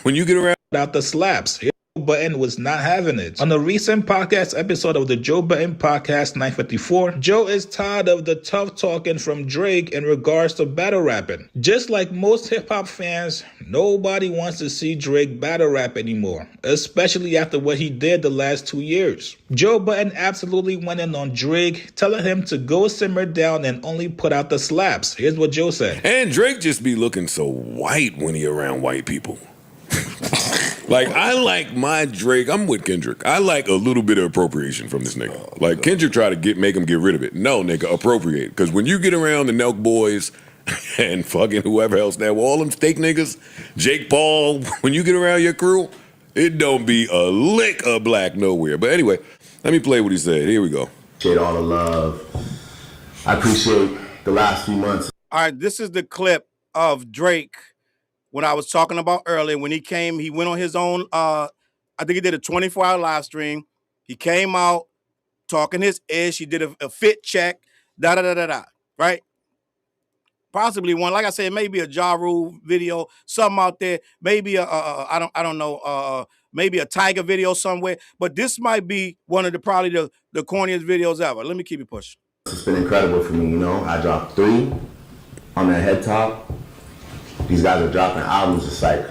when you get around out the slaps, Budden was not having it. On a recent podcast episode of the Joe Budden Podcast 954, Joe is tired of the tough talking from Drake in regards to battle rapping. Just like most hip-hop fans, nobody wants to see Drake battle rap anymore, especially after what he did the last 2 years. Joe Budden absolutely went in on Drake, telling him to go simmer down and only put out the slaps. Here's what Joe said. And Drake just be looking so white when he around white people. Like, I like my Drake. I'm with Kendrick. I like a little bit of appropriation from this nigga. Like, Kendrick try to make him get rid of it. No, nigga, appropriate. Because when you get around the Nelk boys and fucking whoever else there, all them steak niggas, Jake Paul, when you get around your crew, it don't be a lick of black nowhere. But anyway, let me play what he said. Here we go. Appreciate all the love. I appreciate the last few months. All right, this is the clip of Drake. What I was talking about earlier, when he came, he went on his own, I think he did a 24-hour live stream. He came out talking his ish. He did a fit check, right? Possibly one, like I said, maybe a Ja Rule video, something out there. Maybe I don't know, maybe a Tiger video somewhere. But this might be one of probably the corniest videos ever. Let me keep it pushing. It's been incredible for me, you know. I dropped 3 on that head top. These guys are dropping albums. It's like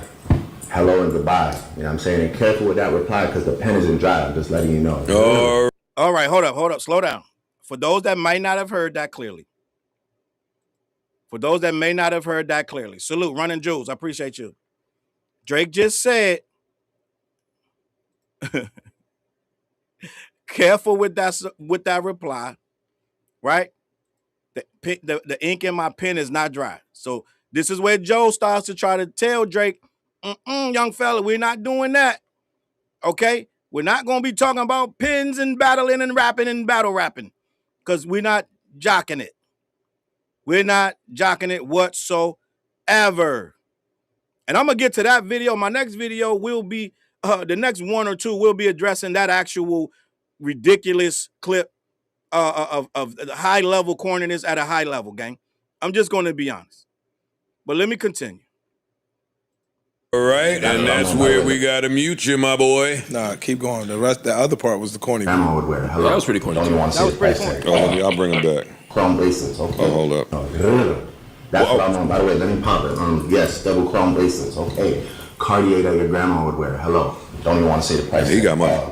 hello and goodbye. You know what I'm saying? And careful with that reply because the pen isn't dry. I'm just letting you know. All right, hold up, slow down. For those that might not have heard that clearly. Salute, Running Jules. I appreciate you. Drake just said, careful with that reply, right? The ink in my pen is not dry. So this is where Joe starts to try to tell Drake, young fella, we're not doing that. Okay? We're not going to be talking about pins and battling and rapping and battle rapping because we're not jocking it. We're not jocking it whatsoever. And I'm going to get to that video. My next video will be, the next 1 or 2 will be addressing that actual ridiculous clip of high-level corniness at a high level, gang. I'm just going to be honest. But let me continue. All right, and that's where we got to mute you, my boy. Nah, keep going. The other part was the corny. That was pretty corny. That was pretty corny. Oh, yeah, I'll bring him back. Chrome bases, okay. Oh, hold up. That's what I'm on. By the way, let me pop it. Yes, double chrome bases, okay. Cartier that your grandma would wear. Hello. Don't even want to say the price. He got money.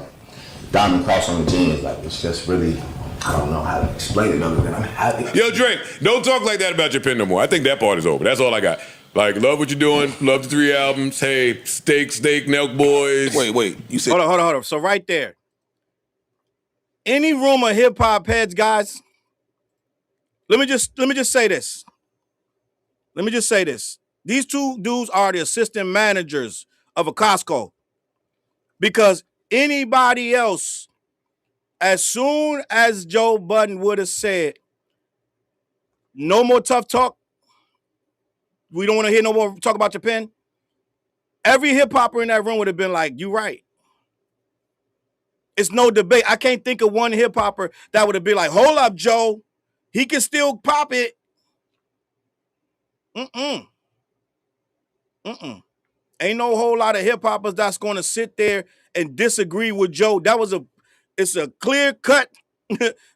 Diamond cross on the jeans. Like, it's just really, I don't know how to explain it other than I'm happy. Yo, Drake, don't talk like that about your pen no more. I think that part is over. That's all I got. Like, love what you're doing. Love the 3 albums. Hey, steak, Nelk Boys. Wait. You said Hold on. So right there, any room of hip hop heads, guys. Let me just say this. These two dudes are the assistant managers of a Costco. Because anybody else, as soon as Joe Budden would have said, no more tough talk, we don't want to hear no more talk about your pen, every hip hopper in that room would have been like, you right. It's no debate. I can't think of one hip hopper that would have been like, hold up, Joe. He can still pop it. Ain't no whole lot of hip hoppers that's going to sit there and disagree with Joe. It's a clear cut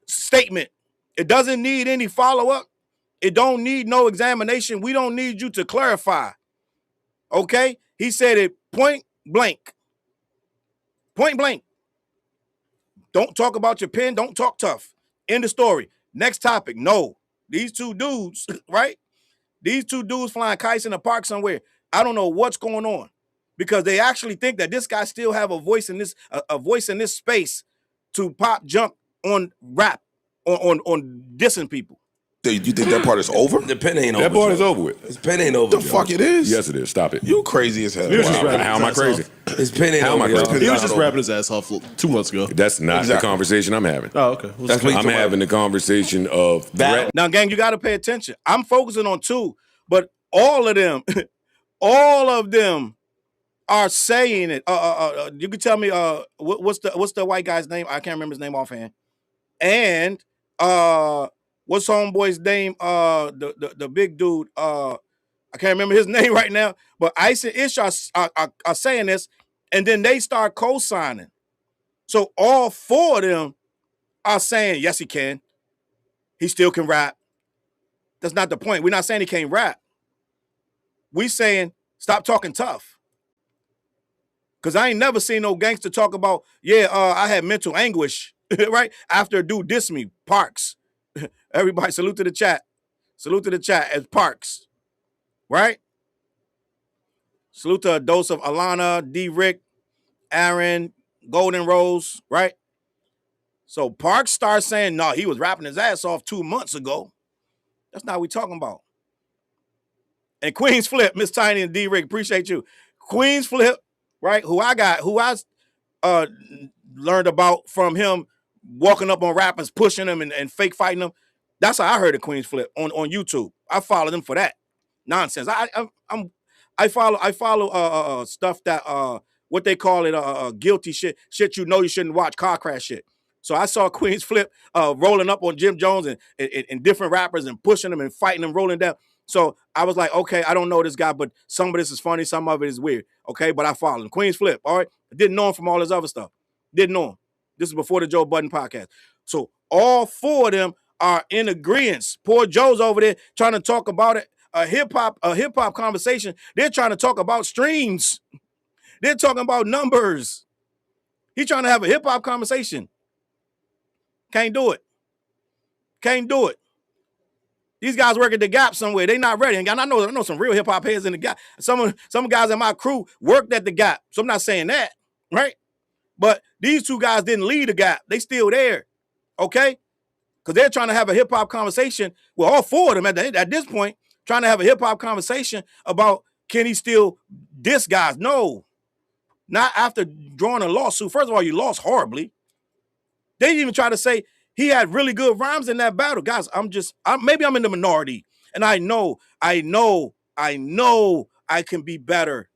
statement. It doesn't need any follow up. It don't need no examination. We don't need you to clarify. Okay? He said it point blank. Point blank. Don't talk about your pen. Don't talk tough. End of story. Next topic. No. These two dudes, right? These two dudes flying kites in the park somewhere. I don't know what's going on because they actually think that this guy still have a voice in this space to pop jump on rap on dissing people. you think that part is over? The pen ain't over. That part is over with. His pen ain't over. The fuck it is? Yes, it is. Stop it. You crazy as hell. Wow. How am I crazy? His pen ain't How am I over. crazy? He was just rapping his ass off 2 months ago. That's not the conversation I'm having. Oh, okay. That's what I'm having the conversation of threat. Now, gang, you got to pay attention. I'm focusing on two, but all of them are saying it. You can tell me what's the white guy's name? I can't remember his name offhand. And what's homeboy's name? The big dude. I can't remember his name right now. But Ice and Ish are saying this, and then they start co-signing. So all four of them are saying, yes, he can. He still can rap. That's not the point. We're not saying he can't rap. We saying stop talking tough. Because I ain't never seen no gangster talk about, I had mental anguish, right? After a dude dissed me, Parks. Everybody, salute to the chat. Salute to the chat as Parks, right? Salute to a dose of Alana, D. Rick, Aaron, Golden Rose, right? So Parks starts saying, no, he was rapping his ass off 2 months ago. That's not what we talking about. And Queensflip, Miss Tiny and D. Rick, appreciate you. Queensflip, right? Who I learned about from him walking up on rappers, pushing them and fake fighting them. That's how I heard of Queensflip on YouTube. I followed him for that nonsense. I follow stuff that what they call it guilty shit you know you shouldn't watch, car crash shit. So I saw Queensflip rolling up on Jim Jones and different rappers and pushing them and fighting them, rolling down. So I was like, okay, I don't know this guy, but some of this is funny, some of it is weird. Okay, but I followed him. Queensflip, all right? I didn't know him from all this other stuff. Didn't know him. This is before the Joe Budden podcast. So all four of them are in agreement. Poor Joe's over there trying to talk about it. A hip hop conversation. They're trying to talk about streams. They're talking about numbers. He's trying to have a hip hop conversation. Can't do it. Can't do it. These guys work at the Gap somewhere. They not ready. And I know some real hip hop heads in the Gap. Some guys in my crew worked at the Gap. So I'm not saying that, right? But these two guys didn't leave the Gap. They still there, okay? Because they're trying to have a hip hop conversation. Well, all four of them at this point trying to have a hip hop conversation about can he still diss guys? No, not after drawing a lawsuit. First of all, you lost horribly. They didn't even try to say he had really good rhymes in that battle. Guys, maybe I'm in the minority. And I know I can be better.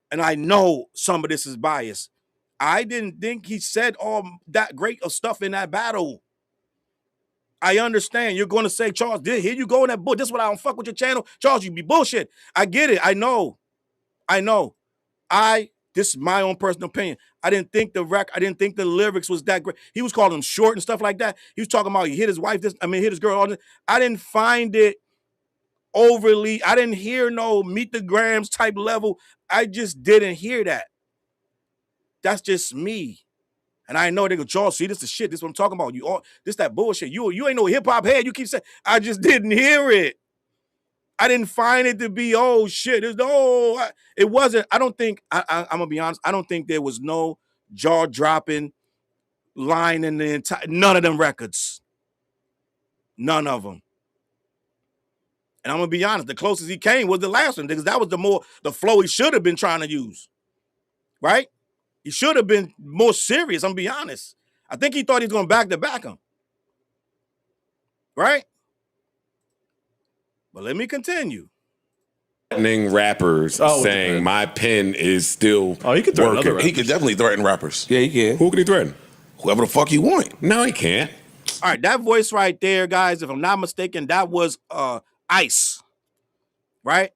And I know some of this is biased. I didn't think he said all that great of stuff in that battle. I understand. You're going to say, Challz, here you go in that book. This is what I don't fuck with your channel. Challz, you be bullshit. I get it. I know. This is my own personal opinion. I didn't think the lyrics was that great. He was calling them short and stuff like that. He was talking about he hit his wife, hit his girl. All this. I didn't find it overly. I didn't hear no Meet the Grams type level. I just didn't hear that. That's just me. And I know they go, Challz, see, this is shit. This is what I'm talking about. You all this that bullshit. You ain't no hip-hop head. You keep saying, I just didn't hear it. I didn't find it to be, oh shit. It wasn't. I don't think, I'm gonna be honest, I don't think there was no jaw-dropping line in the entire, none of them records. None of them. And I'm gonna be honest, the closest he came was the last one, because that was the flow he should have been trying to use. Right? He should have been more serious, I'm gonna be honest. I think he thought he was gonna back him. Right? But let me continue. Rappers saying my pen is still he can threaten other rappers. He could definitely threaten rappers. Yeah, he can. Who can he threaten? Whoever the fuck he want. No, he can't. All right, that voice right there, guys, if I'm not mistaken, that was Ice. Right?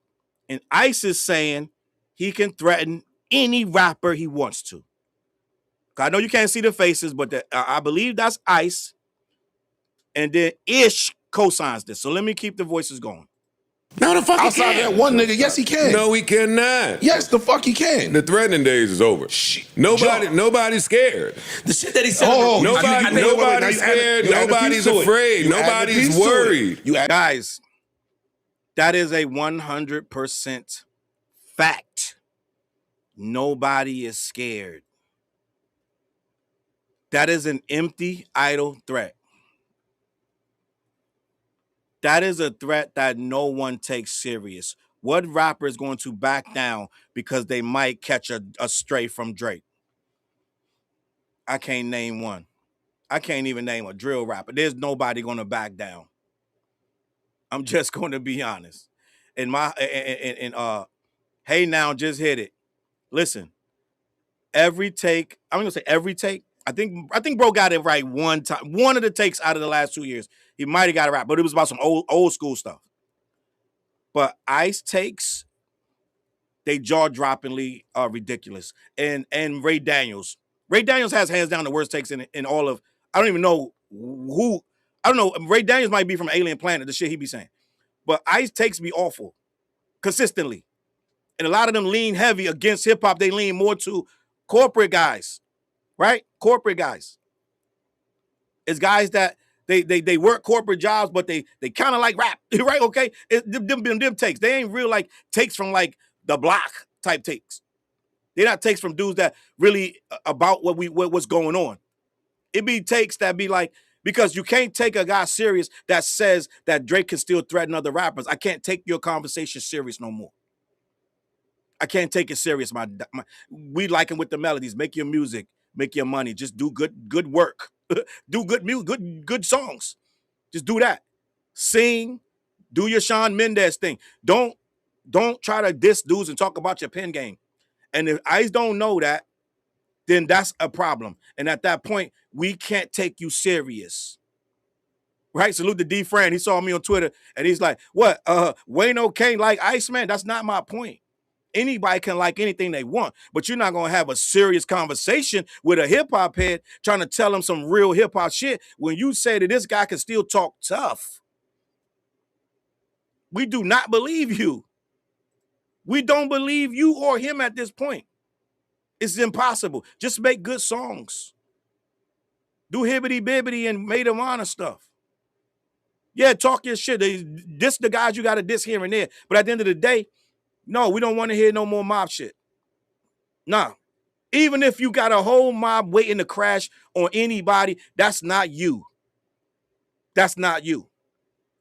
And Ice is saying he can threaten any rapper he wants to. I know you can't see the faces, but I believe that's Ice. And then Ish co-signs this. So let me keep the voices going. No, the fuck Outside he of can't. that one nigga, yes, he can. No, he cannot. Yes, the fuck he can. The threatening days is over. Nobody's scared. The shit that he said. Nobody's scared. Nobody's afraid. Nobody's worried. Guys, that is a 100% fact. Nobody is scared. That is an empty, idle threat. That is a threat that no one takes serious. What rapper is going to back down because they might catch a stray from Drake? I can't name one. I can't even name a drill rapper. There's nobody going to back down. I'm just going to be honest. Hey Now just hit it. Listen, every take, I'm going to say every take. I think bro got it right one time. One of the takes out of the last 2 years. He might have got it right, but it was about some old school stuff. But Ice takes, they jaw-droppingly ridiculous. And Ray Daniels. Ray Daniels has hands down the worst takes in all of, I don't even know who, I don't know. Ray Daniels might be from Alien Planet, the shit he be saying. But Ice takes be awful consistently. And a lot of them lean heavy against hip-hop. They lean more to corporate guys. Right? Corporate guys. It's guys that they work corporate jobs, but they kind of like rap. Right? Okay? Them takes. They ain't real like takes from like the block type takes. They're not takes from dudes that really about what's going on. It be takes that be like, because you can't take a guy serious that says that Drake can still threaten other rappers. I can't take your conversation serious no more. I can't take it serious. We like him with the melodies. Make your music. Make your money. Just do good work. Do good music, good songs. Just do that. Sing. Do your Shawn Mendes thing. Don't try to diss dudes and talk about your pen game. And if Ice don't know that, then that's a problem. And at that point, we can't take you serious. Right? Salute to D. Fran. He saw me on Twitter and he's like, what? Wayno can't like Iceman? That's not my point. Anybody can like anything they want, but you're not going to have a serious conversation with a hip-hop head trying to tell him some real hip-hop shit when you say that this guy can still talk tough. We do not believe you. We don't believe you or him at this point. It's impossible. Just make good songs. Do hibbity-bibbity and Maid of Honor stuff. Yeah, talk your shit. Diss the guys you got to diss here and there, but at the end of the day, no, we don't want to hear no more mob shit. Nah. Even if you got a whole mob waiting to crash on anybody, that's not you. That's not you.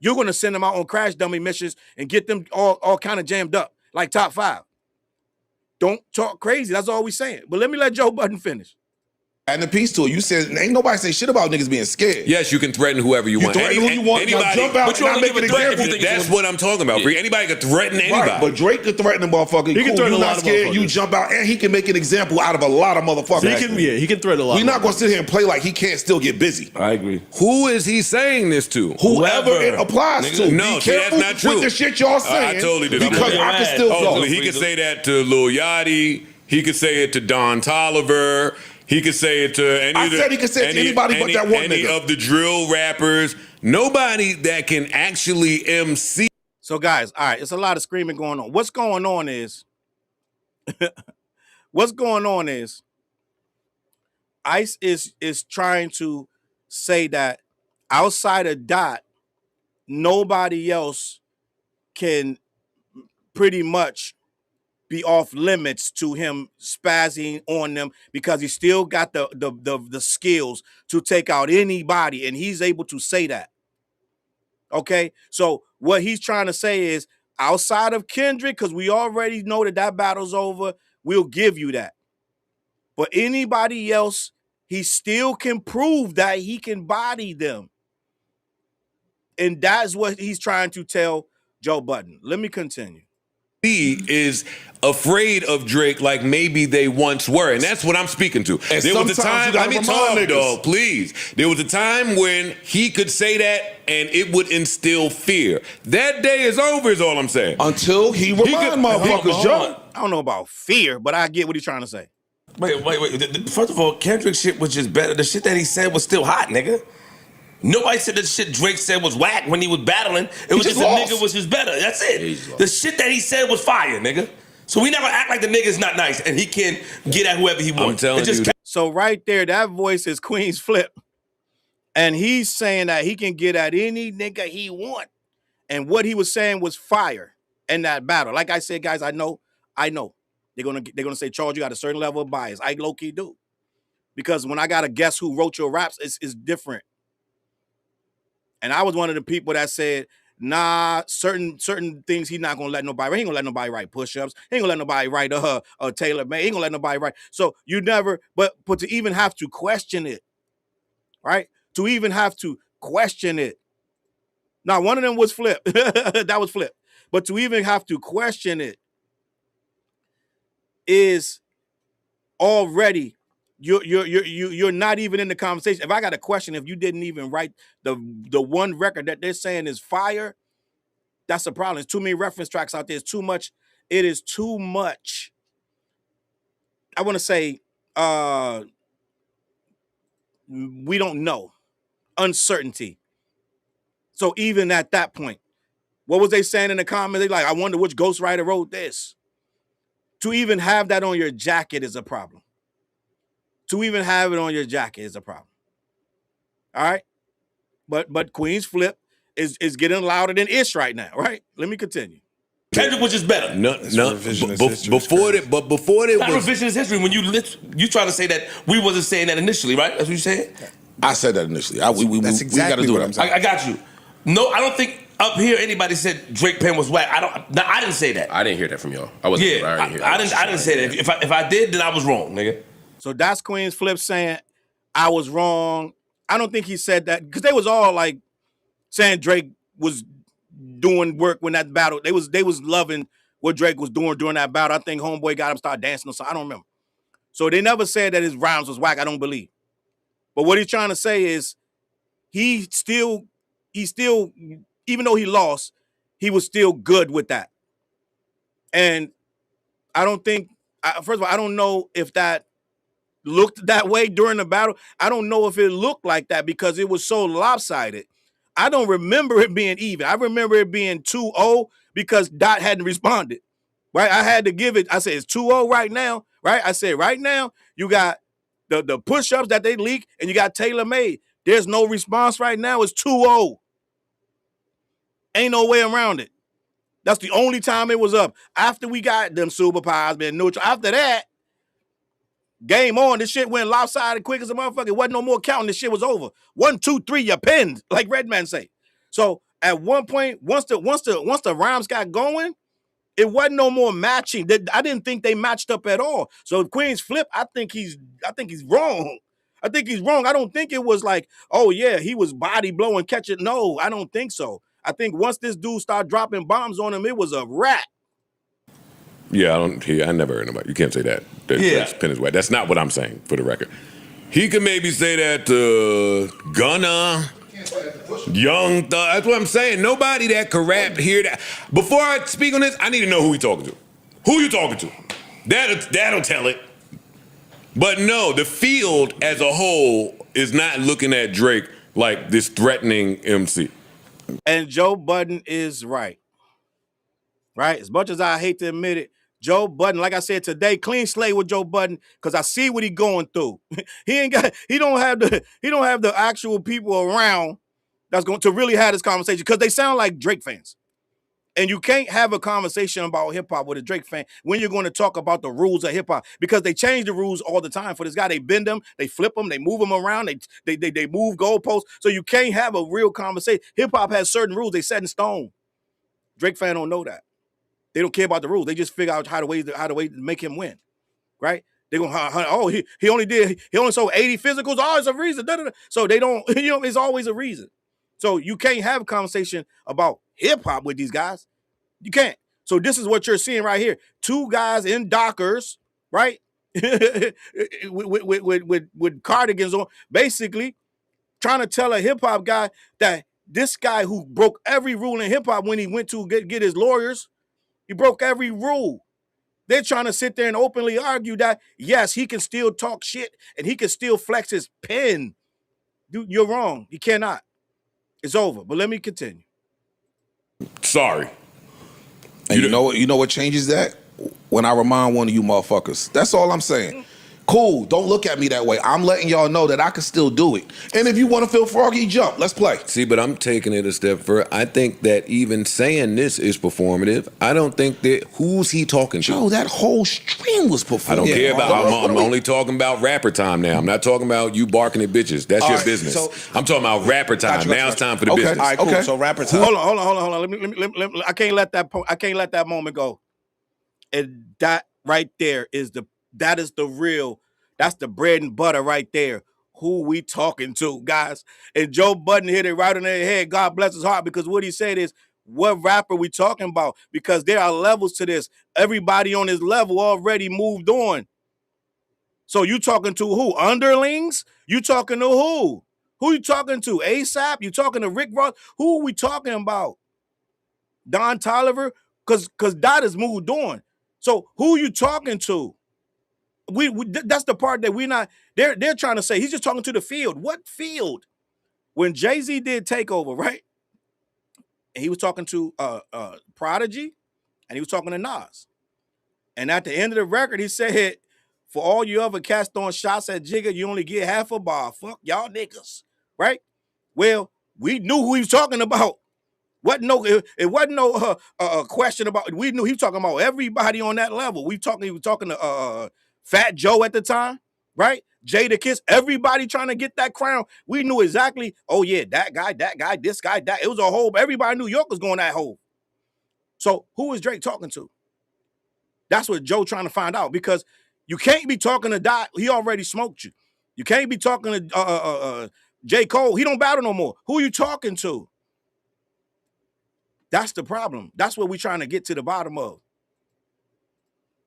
You're going to send them out on crash dummy missions and get them all kind of jammed up, like Top 5. Don't talk crazy. That's all we saying. But let me let Joe Budden finish. And the piece to it, you said ain't nobody say shit about niggas being scared. Yes, you can threaten whoever you want. Threaten who you want. Anybody, now jump out but you and I only make give an a threat if example. you think That's what I'm talking about. Yeah. Anybody can threaten anybody. Right, but Drake could threaten the motherfucker. He can cool, threaten you a lot not of scared. You motherfuckers. jump out, and he can make an example out of a lot of motherfuckers. So he can threaten a lot. We're not gonna sit here and play like he can't still get busy. I agree. Who is he saying this to? Whoever it applies to. No, Be see, that's careful not true. with the shit y'all saying. I totally did. Because I can still go. He could say that to Lil Yachty. He could say it to Don Toliver. He could say it to any. I said he could say it to anybody but that one any nigga. of the drill rappers. Nobody that can actually MC. So guys, all right, it's a lot of screaming going on. What's going on is What's going on is Ice is trying to say that outside of Dot, nobody else can pretty much be off limits to him spazzing on them because he still got the skills to take out anybody, and he's able to say that. Okay, so what he's trying to say is outside of Kendrick, because we already know that battle's over, we'll give you that. But anybody else, he still can prove that he can body them. And that's what he's trying to tell Joe Budden. Let me continue. Is afraid of Drake like maybe they once were, and that's what I'm speaking to. And there was a time, let me talk, dog, please. There was a time when he could say that and it would instill fear. That day is over, is all I'm saying. Until he remind motherfuckers, Joe. I don't know about fear, but I get what he's trying to say. Wait. First of all, Kendrick shit was just better. The shit that he said was still hot, nigga. Nobody said the shit Drake said was whack when he was battling. It was just the nigga was just better. That's it. The shit that he said was fire, nigga. So we never act like the nigga's not nice and he can get at whoever he wants. I'm telling you. So right there, that voice is Queensflip. And he's saying that he can get at any nigga he want. And what he was saying was fire in that battle. Like I said, guys, I know. They're gonna say, Charles, you got a certain level of bias. I low-key do. Because when I gotta guess who wrote your raps, it's different. And I was one of the people that said, nah, certain things he's not gonna let nobody write. He ain't gonna let nobody write push-ups. He ain't gonna let nobody write Taylor May. He ain't gonna let nobody write. So you never, but to even have to question it, right? To even have to question it. Now, one of them was Flip. That was Flip. But to even have to question it is already you're not even in the conversation. If I got a question, if you didn't even write the one record that they're saying is fire, that's a problem. There's too many reference tracks out there. It's too much. It is too much. I want to say we don't know. Uncertainty. So even at that point, what was they saying in the comments? They like, I wonder which ghostwriter wrote this. To even have that on your jacket is a problem. To even have it on your jacket is a problem. All right? But Queensflip is getting louder than Ish right now, right? Let me continue. Kendrick was just better. Before it Not was revisionist history. When you trying to say that we wasn't saying that initially, right? That's what you saying? I said that initially. That's exactly what I'm saying. I got you. No, I don't think up here anybody said Drake pen was whack. I didn't say that. I didn't hear that from y'all. I wasn't. Yeah, I didn't say that. If I did, then I was wrong, nigga. So that's Queensflip saying I was wrong. I don't think he said that because they was all like saying Drake was doing work when that battle. They was loving what Drake was doing during that battle. I think Homeboy got him start dancing or something. I don't remember. So they never said that his rhymes was whack. I don't believe. But what he's trying to say is he still, even though he lost, he was still good with that. And I don't think, first of all, I don't know if that looked that way during the battle. I don't know if it looked like that because it was so lopsided. I don't remember it being even. I remember it being 2-0 because Dot hadn't responded, right? I had to give it. I said, it's 2-0 right now, right? I said, right now, you got the push-ups that they leak and you got Taylor Made. There's no response right now. It's 2-0. Ain't no way around it. That's the only time it was up. After we got them super pies being neutral. After that, game on. This shit went lopsided quick as a motherfucker. It wasn't no more counting. This shit was over. 1, 2, 3, you pinned, like Redman say. So at one point, once the rhymes got going, it wasn't no more matching. I didn't think they matched up at all. So Queensflip, I think he's wrong. I think he's wrong. I don't think it was like, oh yeah, he was body blowing, catch it. No, I don't think so. I think once this dude started dropping bombs on him, it was a wrap. Yeah, I never heard nobody. You can't say that. Drake's pen is wet. That's not what I'm saying, for the record. He could maybe say that to Gunna, Young Thug. That's what I'm saying. Nobody that could rap hear that. Before I speak on this, I need to know who he talking to. Who you talking to? That'll tell it. But no, the field as a whole is not looking at Drake like this threatening MC. And Joe Budden is right. Right? As much as I hate to admit it, Joe Budden, like I said today, clean slate with Joe Budden, because I see what he going through. He don't have the actual people around that's going to really have this conversation, because they sound like Drake fans. And you can't have a conversation about hip-hop with a Drake fan when you're going to talk about the rules of hip-hop, because they change the rules all the time for this guy. They bend them, they flip them, they move them around, they move goalposts. So you can't have a real conversation. Hip-hop has certain rules they set in stone. Drake fan don't know that. They don't care about the rules. They just figure out how to make him win, right? They're going, he only sold 80 physicals. Oh, it's a reason. Da, da, da. So they don't, it's always a reason. So you can't have a conversation about hip-hop with these guys. You can't. So this is what you're seeing right here. Two guys in Dockers, right? with cardigans on, basically trying to tell a hip-hop guy that this guy who broke every rule in hip-hop when he went to get his lawyers, he broke every rule. They're trying to sit there and openly argue that, yes, he can still talk shit and he can still flex his pen. Dude, you're wrong. He cannot. It's over. But let me continue. Sorry. And you know what changes that? When I remind one of you motherfuckers. That's all I'm saying. Cool, don't look at me that way. I'm letting y'all know that I can still do it. And if you want to feel froggy, jump. Let's play. See, but I'm taking it a step further. I think that even saying this is performative. I don't think that, who's he talking to? Joe, that whole stream was performative. I don't care about, I'm only talking about rapper time now. I'm not talking about you barking at bitches. That's your business. So, I'm talking about rapper time. Now it's time for the business. All right, cool. So rapper time. Hold on. Let me, I can't let that moment go. And that right there is the real, that's the bread and butter right there. Who we talking to, guys? And Joe Budden hit it right on their head. God bless his heart, because what he said is, what rapper we talking about? Because there are levels to this. Everybody on this level already moved on. So you talking to who? Underlings? You talking to who? Who you talking to? ASAP? You talking to Rick Ross? Who are we talking about? Don Toliver? Because Dot has moved on. So who you talking to? We that's the part that we're not. They're trying to say he's just talking to the field. What field? When Jay-Z did Takeover, right? And he was talking to Prodigy, and he was talking to Nas. And at the end of the record, he said, "For all you other cats throwing shots at Jigga, you only get half a bar. Fuck y'all niggas." Right? Well, we knew who he was talking about. It wasn't no question about. We knew he was talking about everybody on that level. He was talking to Fat Joe at the time, right? Jada Kiss, everybody trying to get that crown. We knew exactly, oh yeah, that guy, this guy, that. It was a whole, everybody in New York was going that whole. So who is Drake talking to? That's what Joe trying to find out, because you can't be talking to Dot. He already smoked you. You can't be talking to J. Cole. He don't battle no more. Who are you talking to? That's the problem. That's what we're trying to get to the bottom of.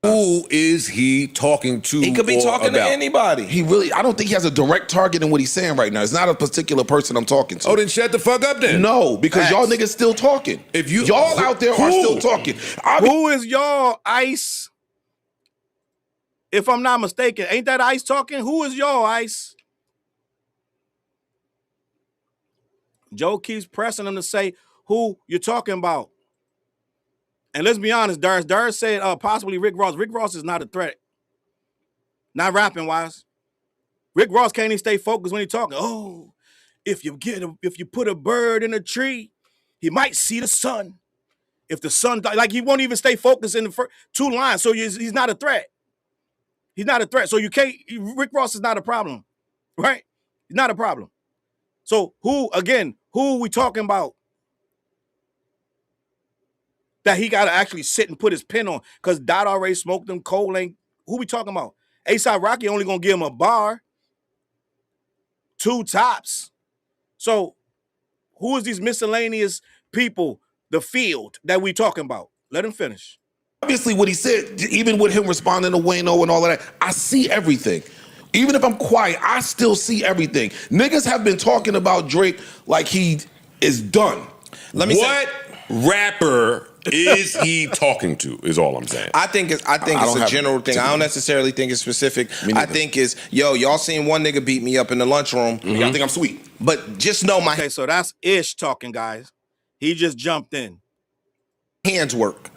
Who is he talking to? He could be talking to anybody. I don't think he has a direct target in what he's saying right now. It's not a particular person I'm talking to. Oh, then shut the fuck up then. No, because y'all niggas still talking. If you y'all out there are still talking. Who is y'all, Ice? If I'm not mistaken, ain't that Ice talking? Who is y'all, Ice? Joe keeps pressing him to say who you're talking about. And let's be honest, Darius said possibly Rick Ross. Rick Ross is not a threat. Not rapping wise. Rick Ross can't even stay focused when he's talking. Oh, if you put a bird in a tree, he might see the sun. If the sun, like, he won't even stay focused in the first two lines. So he's not a threat. He's not a threat. So you can't, Rick Ross is not a problem, right? He's not a problem. So who are we talking about that he got to actually sit and put his pen on? Because Dot already smoked him. Cole ain't. Who we talking about? A$AP Rocky only going to give him a bar. 2 tops. So who is these miscellaneous people, the field that we talking about? Let him finish. Obviously what he said, even with him responding to Wayno and all of that, I see everything. Even if I'm quiet, I still see everything. Niggas have been talking about Drake like he is done. What rapper is he talking to, is all I'm saying. I think it's a general thing. I don't necessarily think it's specific. I think it's, y'all seen one nigga beat me up in the lunchroom. Y'all think I'm sweet. But just know my so that's Ish talking, guys. He just jumped in. hands work.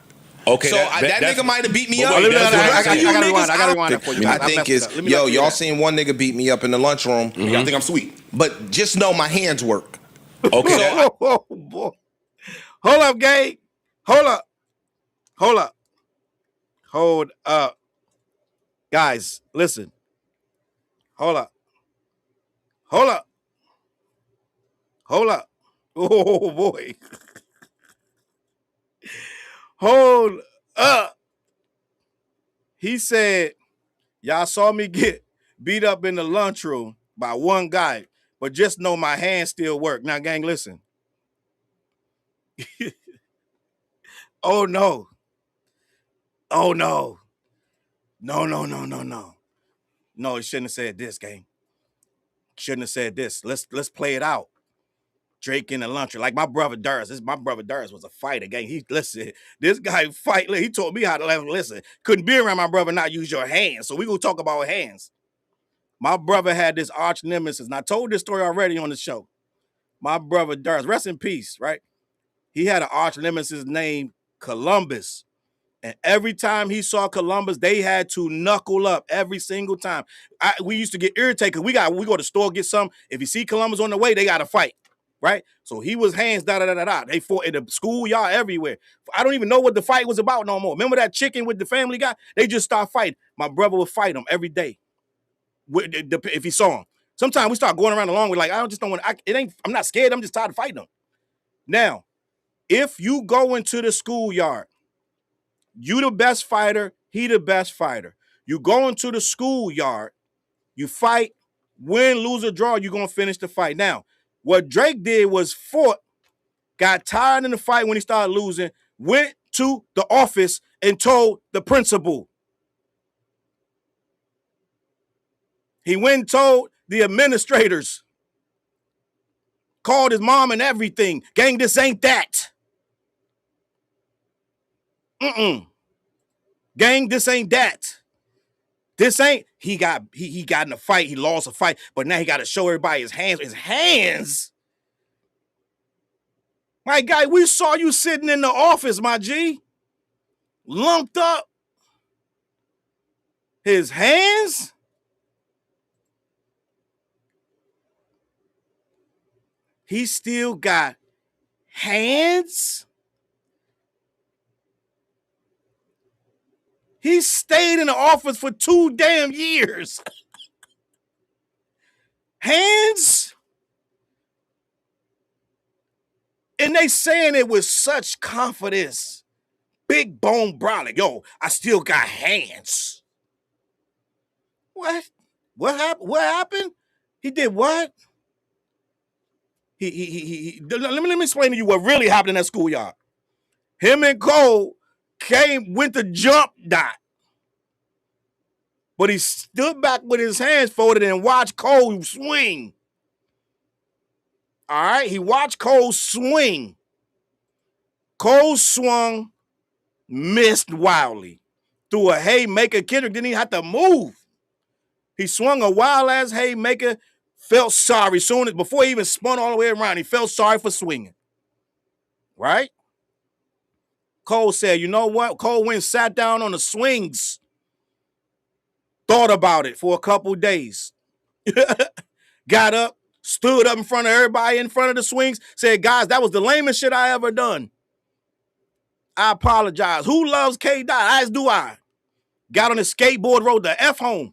Okay, So that nigga might have beat me up. I gotta You rewind. niggas I gotta out rewind there. that for you. I think it's y'all seen one nigga beat me up in the lunchroom. Y'all think I'm sweet? But just know my hands work. Okay. Oh boy. Hold up, gang. Hold up. Guys, listen. Hold up. Oh boy. Hold up. He said, y'all saw me get beat up in the lunchroom by one guy, but just know my hands still work. Now, gang, listen. Oh no. No, he shouldn't have said this, gang. Shouldn't have said this. Let's play it out. Drake in the luncher. Like my brother Durs. My brother Durs was a fighter, gang. Listen, this guy fight. He told me how to listen. Couldn't be around my brother, not use your hands. So we gonna talk about hands. My brother had this arch nemesis, and I told this story already on the show. My brother Durs, rest in peace, right? He had an arch nemesis named Columbus. And every time he saw Columbus, they had to knuckle up every single time. We used to get irritated because we go to the store, get some. If you see Columbus on the way, they got to fight, right? So he was hands, da-da-da-da-da. They fought in the schoolyard everywhere. I don't even know what the fight was about no more. Remember that chicken with the Family Guy? They just start fighting. My brother would fight him every day if he saw him. Sometimes we start going around the long way like, I'm not scared. I'm just tired of fighting them. Now, if you go into the schoolyard, you the best fighter, he the best fighter. You go into the schoolyard, you fight, win, lose, or draw, you're going to finish the fight. Now, what Drake did was fought, got tired in the fight when he started losing, went to the office and told the principal. He went and told the administrators, called his mom and everything. Gang, this ain't that. Gang, this ain't that. This ain't, he got in a fight, he lost a fight, but now he got to show everybody his hands. His hands? My guy, we saw you sitting in the office, my G. Lumped up. His hands? He still got hands? He stayed in the office for 2 damn years. Hands? And they saying it with such confidence. Big bone brolic. Yo, I still got hands. What? What happened? What happened? He did what? Let me explain to you what really happened in that schoolyard. Him and Cole went to jump dot. But he stood back with his hands folded and watched Cole swing. All right? He watched Cole swing. Cole swung, missed wildly. Threw a haymaker. Kendrick didn't even have to move. He swung a wild-ass haymaker, felt sorry before he even spun all the way around. He felt sorry for swinging. Right? Cole said, you know what? Cole went and sat down on the swings. Thought about it for a couple days. Got up, stood up in front of everybody in front of the swings, said, guys, that was the lamest shit I ever done. I apologize. Who loves K-Dot? As do I. Got on his skateboard, rode the F home.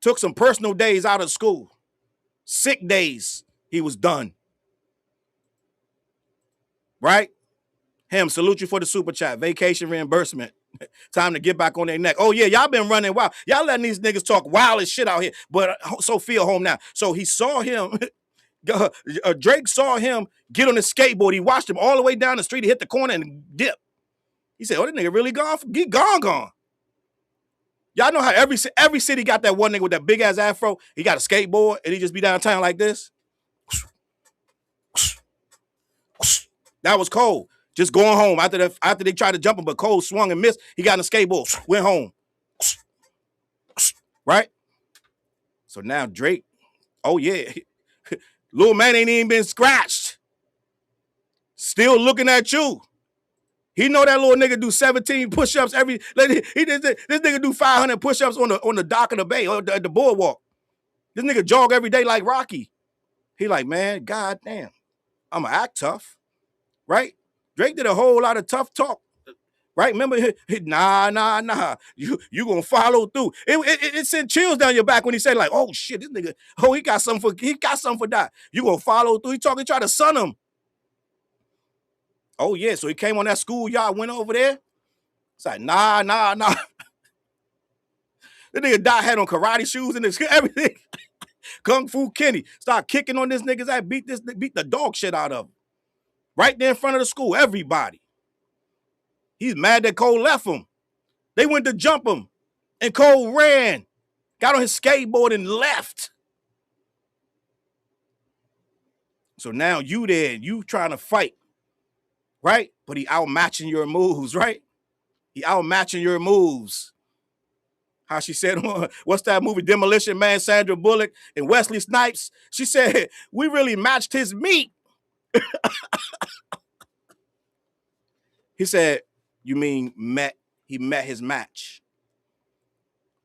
Took some personal days out of school. Sick days. He was done. Right? Him, salute you for the super chat. Vacation reimbursement. Time to get back on their neck. Oh, yeah, y'all been running wild. Y'all letting these niggas talk wild as shit out here. But Sophia home now. So he saw him. Drake saw him get on his skateboard. He watched him all the way down the street. He hit the corner and dip. He said, oh, that nigga really gone? He gone. Y'all know how every city got that one nigga with that big-ass afro. He got a skateboard, and he just be downtown like this. That was Cole. Just going home after they tried to jump him, but Cole swung and missed. He got in a skateboard, went home. Right? So now Drake, oh yeah, little man ain't even been scratched. Still looking at you. He know that little nigga do 17 push-ups every. This nigga do 500 push-ups on the dock of the bay or the boardwalk. This nigga jog every day like Rocky. He like, man, goddamn, I'ma act tough, right? Drake did a whole lot of tough talk, right? Remember, nah. You gonna follow through. It sent chills down your back when he said like, oh shit, this nigga, he got something for that. You gonna follow through? He try to sun him. Oh yeah, so he came on that schoolyard, went over there. It's like, nah. The nigga Dot had on karate shoes and everything. Kung Fu Kenny start kicking on this nigga's ass, beat the dog shit out of him. Right there in front of the school, everybody. He's mad that Cole left him. They went to jump him, and Cole ran, got on his skateboard and left. So now you there, you trying to fight. Right? But he outmatching your moves, right? He outmatching your moves. How she said, what's that movie, Demolition Man, Sandra Bullock and Wesley Snipes? She said, we really matched his meat. He said, you mean he met his match.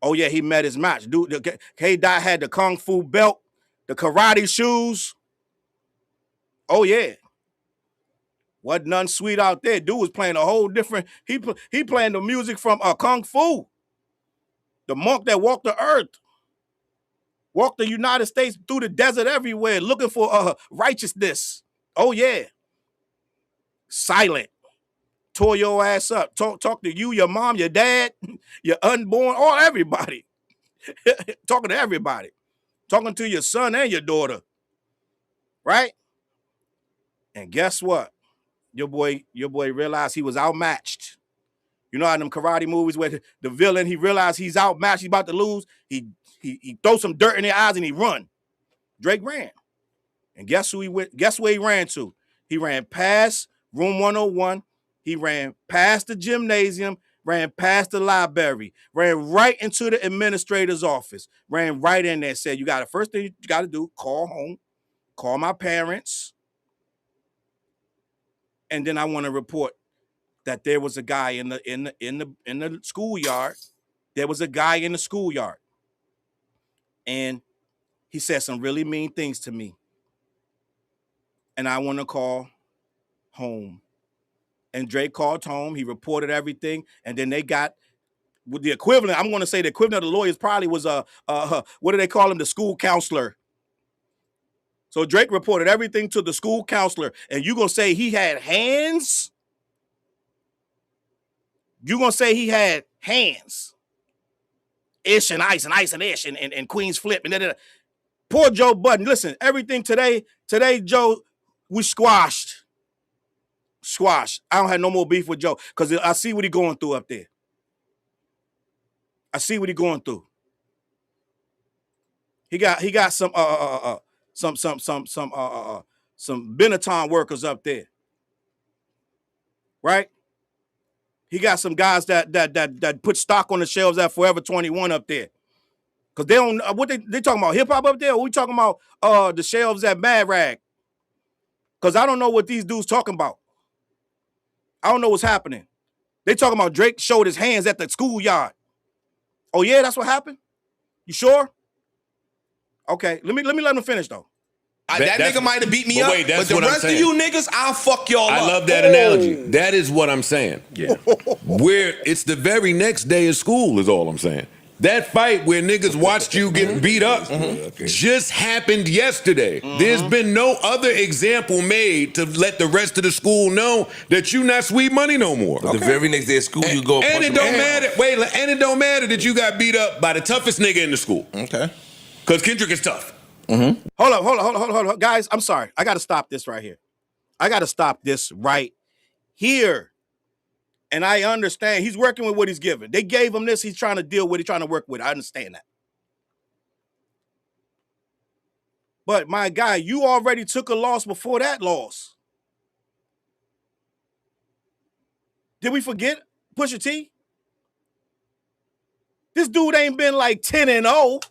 Oh yeah, he met his match. Dude, K-Dot had the Kung Fu belt, the karate shoes. Oh yeah. Wasn't none sweet out there. Dude was playing a whole different. He playing the music from Kung Fu. The monk that walked the earth, walked the United States through the desert everywhere, looking for righteousness. Oh yeah. Silent. Tore your ass up. Talk to you, your mom, your dad, your unborn, everybody. Talking to everybody. Talking to your son and your daughter. Right? And guess what? Your boy realized he was outmatched. You know how in them karate movies where the villain, he realized he's outmatched, he's about to lose, he throws some dirt in their eyes and he run. Drake ran. And guess where he ran to? He ran past room 101, he ran past the gymnasium, ran past the library, ran right into the administrator's office, ran right in there and said, first thing you gotta do, call home, call my parents. And then I want to report that there was a guy in the schoolyard. There was a guy in the schoolyard. And he said some really mean things to me. And I want to call home. And Drake called home. He reported everything. And then they got with the equivalent. I'm going to say the equivalent of the lawyers probably was what do they call him? The school counselor. So Drake reported everything to the school counselor. And you going to say he had hands? You going to say he had hands? Ish and ice and ice and ish and Queensflip and da. Poor Joe Budden. Listen, everything today, Joe, we squashed. I don't have no more beef with Joe because I see what he going through up there. I see what he going through. He got some Benetton workers up there, right? He got some guys that put stock on the shelves at Forever 21 up there, cause they don't what they talking about hip hop up there. Or we talking about the shelves at Mad Rag? Cause I don't know what these dudes talking about. I don't know what's happening. They talking about Drake showed his hands at the schoolyard. Oh yeah, that's what happened. You sure? Okay, let me let him finish though. That nigga might have beat me up, but the rest of you niggas, I'll fuck y'all up. I love that analogy. That is what I'm saying. Yeah. Where it's the very next day of school is all I'm saying. That fight where niggas watched you get beat up just happened yesterday. There's been no other example made to let the rest of the school know that you not sweet money no more. The very next day of school, you go. And it don't matter. Wait, and it don't matter that you got beat up by the toughest nigga in the school. Okay. Because Kendrick is tough. Hold up. Guys, I'm sorry. I got to stop this right here. And I understand he's working with what he's given. They gave him this. He's trying to deal with it, trying to work with it. I understand that. But my guy, you already took a loss before that loss. Did we forget Pusha T? This dude ain't been like 10-0.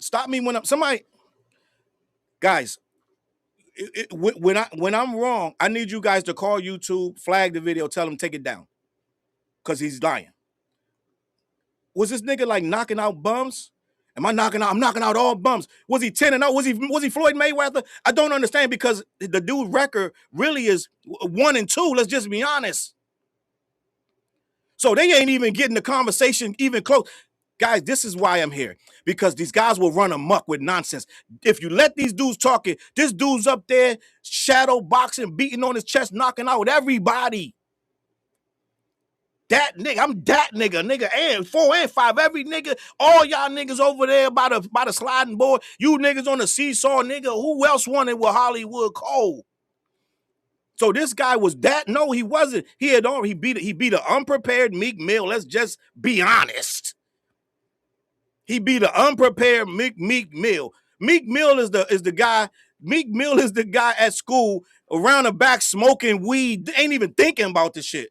Stop me when somebody, guys, when I'm wrong, I need you guys to call YouTube, flag the video, tell him take it down, because he's lying. Was this nigga like knocking out bums? I'm knocking out all bums. Was he 10-0? Was he Floyd Mayweather? I don't understand, because the dude record really is 1-2. Let's just be honest. So they ain't even getting the conversation even close. Guys, this is why I'm here, because these guys will run amok with nonsense. If you let these dudes talking, this dude's up there shadow boxing, beating on his chest, knocking out everybody. That nigga, I'm that nigga, and 4 and 5, every nigga, all y'all niggas over there by the sliding board, you niggas on the seesaw, nigga. Who else wanted with Hollywood Cole? So this guy was that? No, he wasn't. He beat an unprepared Meek Mill. Let's just be honest. He beat an unprepared Meek Mill. Meek Mill is the guy. Meek Mill is the guy at school around the back smoking weed. They ain't even thinking about this shit.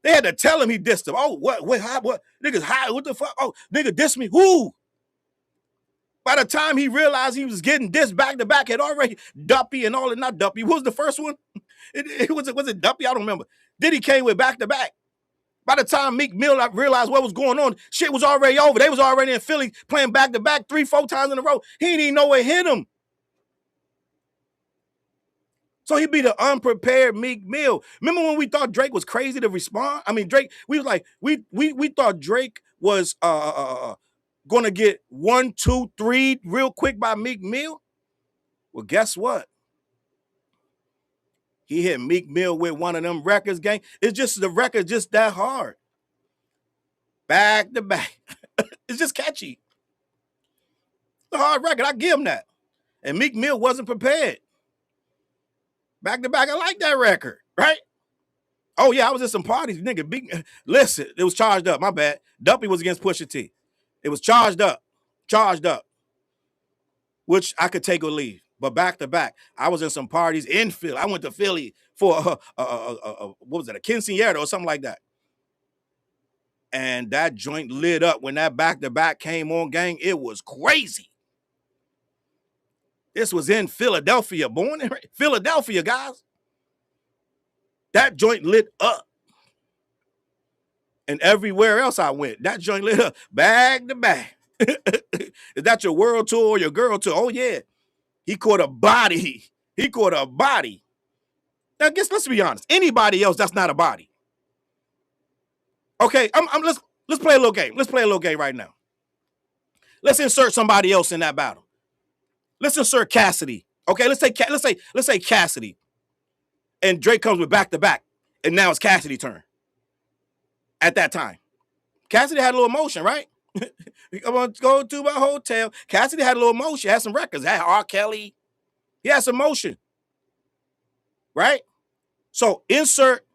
They had to tell him he dissed him. Oh, what, niggas high, what the fuck? Oh, nigga diss me, who? By the time he realized he was getting dissed back to back, had already Duppy and all that, not Duppy. What was the first one? Was it Duppy? I don't remember. Diddy came with back to back. By the time Meek Mill realized what was going on, shit was already over. They was already in Philly playing back to back 3-4 times in a row. He didn't even know what hit him. So he beat an unprepared Meek Mill. Remember when we thought Drake was crazy to respond? I mean, Drake, we was like, we thought Drake was gonna get 1, 2, 3 real quick by Meek Mill. Well, guess what? He hit Meek Mill with one of them records, gang. It's just the record just that hard. Back to back. It's just catchy. It's a hard record. I give him that. And Meek Mill wasn't prepared. Back to back, I like that record, right? Oh, yeah, I was at some parties. Nigga, listen, it was charged up. My bad. Duppy was against Pusha T. It was charged up, which I could take or leave. But back to back, I was in some parties in Philly. I went to Philly for what was it, a quinceañera or something like that. And that joint lit up when that back to back came on, gang. It was crazy. This was in Philadelphia, born in Philadelphia, guys. That joint lit up. And everywhere else I went, that joint lit up back to back. Is that your world tour or your girl tour? Oh, yeah. He caught a body. He caught a body. Now, let's be honest. Anybody else, that's not a body. Okay, let's play a little game. Let's play a little game right now. Let's insert somebody else in that battle. Let's insert Cassidy. Okay, let's say Cassidy. And Drake comes with back to back. And now it's Cassidy's turn. At that time. Cassidy had a little emotion, right? I'm gonna go to my hotel. Cassidy had a little emotion, had some records. Had R. Kelly. He had some motion. Right? So insert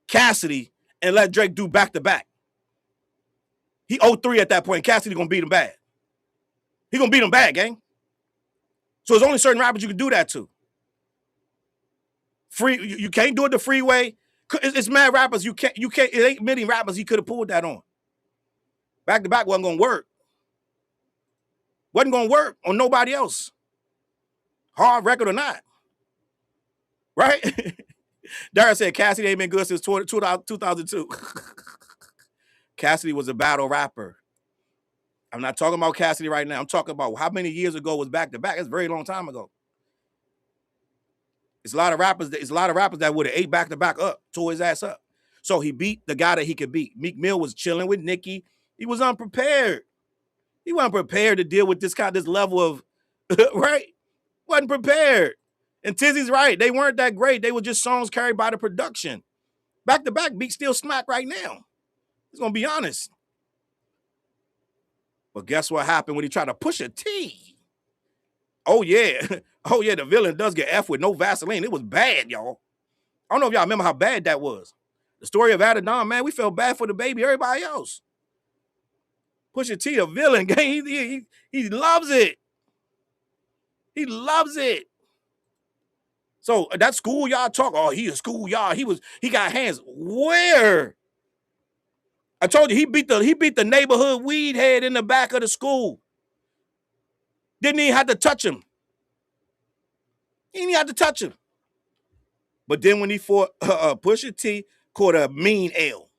Cassidy and let Drake do back to back. He 0-3 at that point. Cassidy gonna beat him bad. He gonna beat him bad, gang. So there's only certain rappers you can do that to. You can't do it the freeway. It's mad rappers. You can't. It ain't many rappers he could have pulled that on. Back to back wasn't gonna work. Wasn't gonna work on nobody else. Hard record or not. Right? Dara said Cassidy ain't been good since 2002. Cassidy was a battle rapper. I'm not talking about Cassidy right now. I'm talking about how many years ago was back to back. It's a very long time ago. It's a lot of rappers that would have ate back to back up, tore his ass up. So he beat the guy that he could beat. Meek Mill was chilling with Nicki. He was unprepared. He wasn't prepared to deal with this level of right. Wasn't prepared. And Tizzy's right. They weren't that great. They were just songs carried by the production. Back to back beat still smack right now. He's gonna be honest. But guess what happened when he tried to push a T? Oh, yeah. Oh, yeah, the villain does get F with no Vaseline. It was bad, y'all. I don't know if y'all remember how bad that was. The story of Adidon, man, we felt bad for the baby, everybody else. Pusha T, a villain, gang. He loves it. He loves it. So that school y'all talk, oh, he a school y'all. He got hands. Where? I told you he beat the neighborhood weed head in the back of the school. Didn't even have to touch him. He didn't have to touch him. But then when he fought Pusha T, caught a mean L.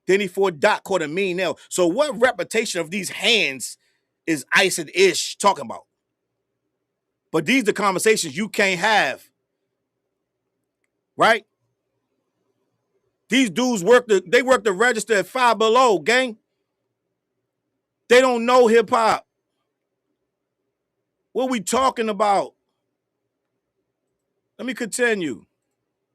Then he fought Doc, caught a mean L. So what reputation of these hands is Ice and Ish talking about? But these are the conversations you can't have. Right? These dudes work the register at Five Below, gang. They don't know hip hop. What we talking about? Let me continue.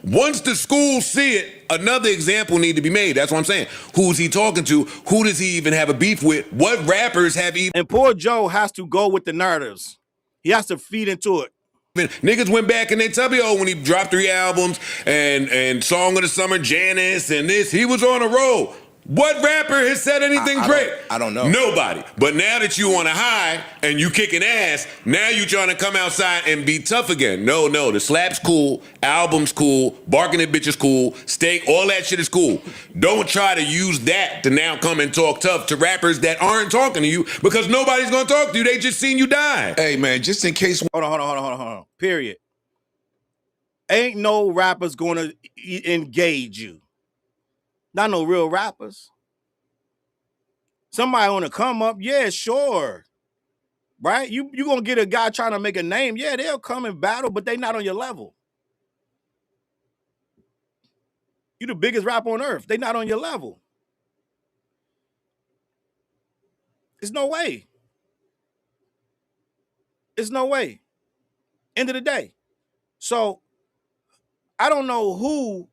Once the schools see it, another example need to be made. That's what I'm saying. Who's he talking to? Who does he even have a beef with? What rappers have even... And poor Joe has to go with the narratives. He has to feed into it. Niggas went back in their tubby hole when he dropped 3 albums and Song of the Summer, Janice, and this. He was on a roll. What rapper has said anything great? I don't know. Nobody. But now that you on a high and you kicking ass, now you trying to come outside and be tough again. No, the slap's cool, album's cool, barking at bitches cool, steak, all that shit is cool. Don't try to use that to now come and talk tough to rappers that aren't talking to you because nobody's gonna talk to you. They just seen you die. Hey man, just in case. Hold on. Period. Ain't no rappers gonna engage you. Not no real rappers. Somebody on the come up, yeah, sure. Right? You gonna get a guy trying to make a name, yeah, they'll come and battle, but they not on your level. You the biggest rapper on earth. They not on your level. There's no way. There's no way. End of the day. So I don't know who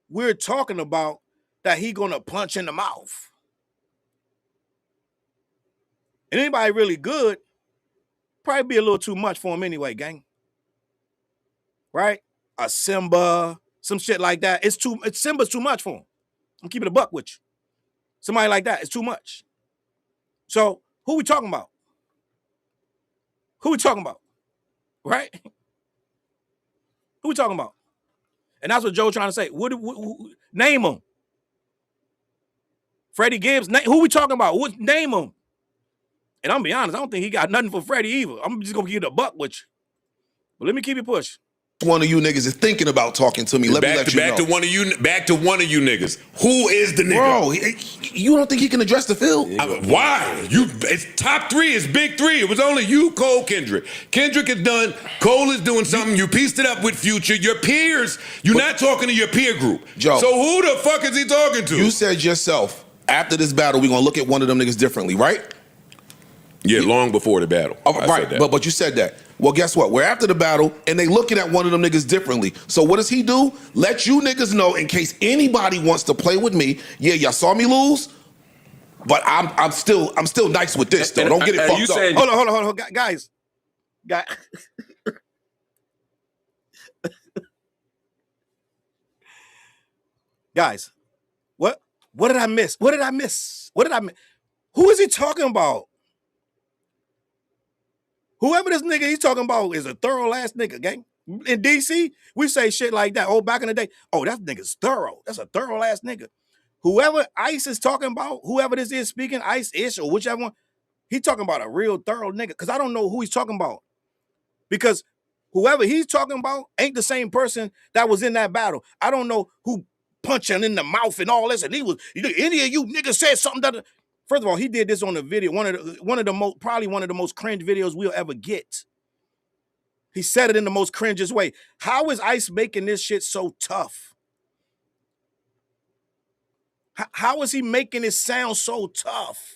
we're talking about that he gonna punch in the mouth. And anybody really good, probably be a little too much for him anyway, gang. Right? A Simba, some shit like that. Simba's too much for him. I'm keeping a buck with you. Somebody like that is too much. So who we talking about? Who we talking about? Right? Who we talking about? And that's what Joe trying to say. Name them. Freddie Gibbs, who we talking about? Name him. And I'm gonna be honest, I don't think he got nothing for Freddie either. I'm just gonna give you the buck with you. But let me keep it push. One of you niggas is thinking about talking to me. Let me let you know. Back to one of you niggas. Who is the nigga? Bro, you don't think he can address the field? Why? It's top 3. It's big 3. It was only you, Cole, Kendrick. Kendrick is done. Cole is doing something. You pieced it up with Future. Your peers, you're not talking to your peer group. Joe, so who the fuck is he talking to? You said yourself, after this battle, we're gonna look at one of them niggas differently, right? Yeah, long before the battle. Right, but you said that. Well, guess what? We're after the battle, and they looking at one of them niggas differently. So what does he do? Let you niggas know in case anybody wants to play with me. Yeah, y'all saw me lose, but I'm still nice with this though. Don't get it fucked up. Hold on, guys. Guys, what did I miss? What did I miss? Who is he talking about? Whoever this nigga he's talking about is a thorough ass nigga, gang. In DC, we say shit like that. Oh, back in the day, oh, that nigga's thorough. That's a thorough ass nigga. Whoever Ice is talking about, whoever this is speaking, Ice-ish or whichever one, he talking about a real thorough nigga. Because I don't know who he's talking about. Because whoever he's talking about ain't the same person that was in that battle. I don't know who punching in the mouth and all this. And any of you niggas said something that. First of all, he did this on the video, one of the most cringe videos we'll ever get. He said it in the most cringeest way. How is Ice making this shit so tough? How is he making it sound so tough?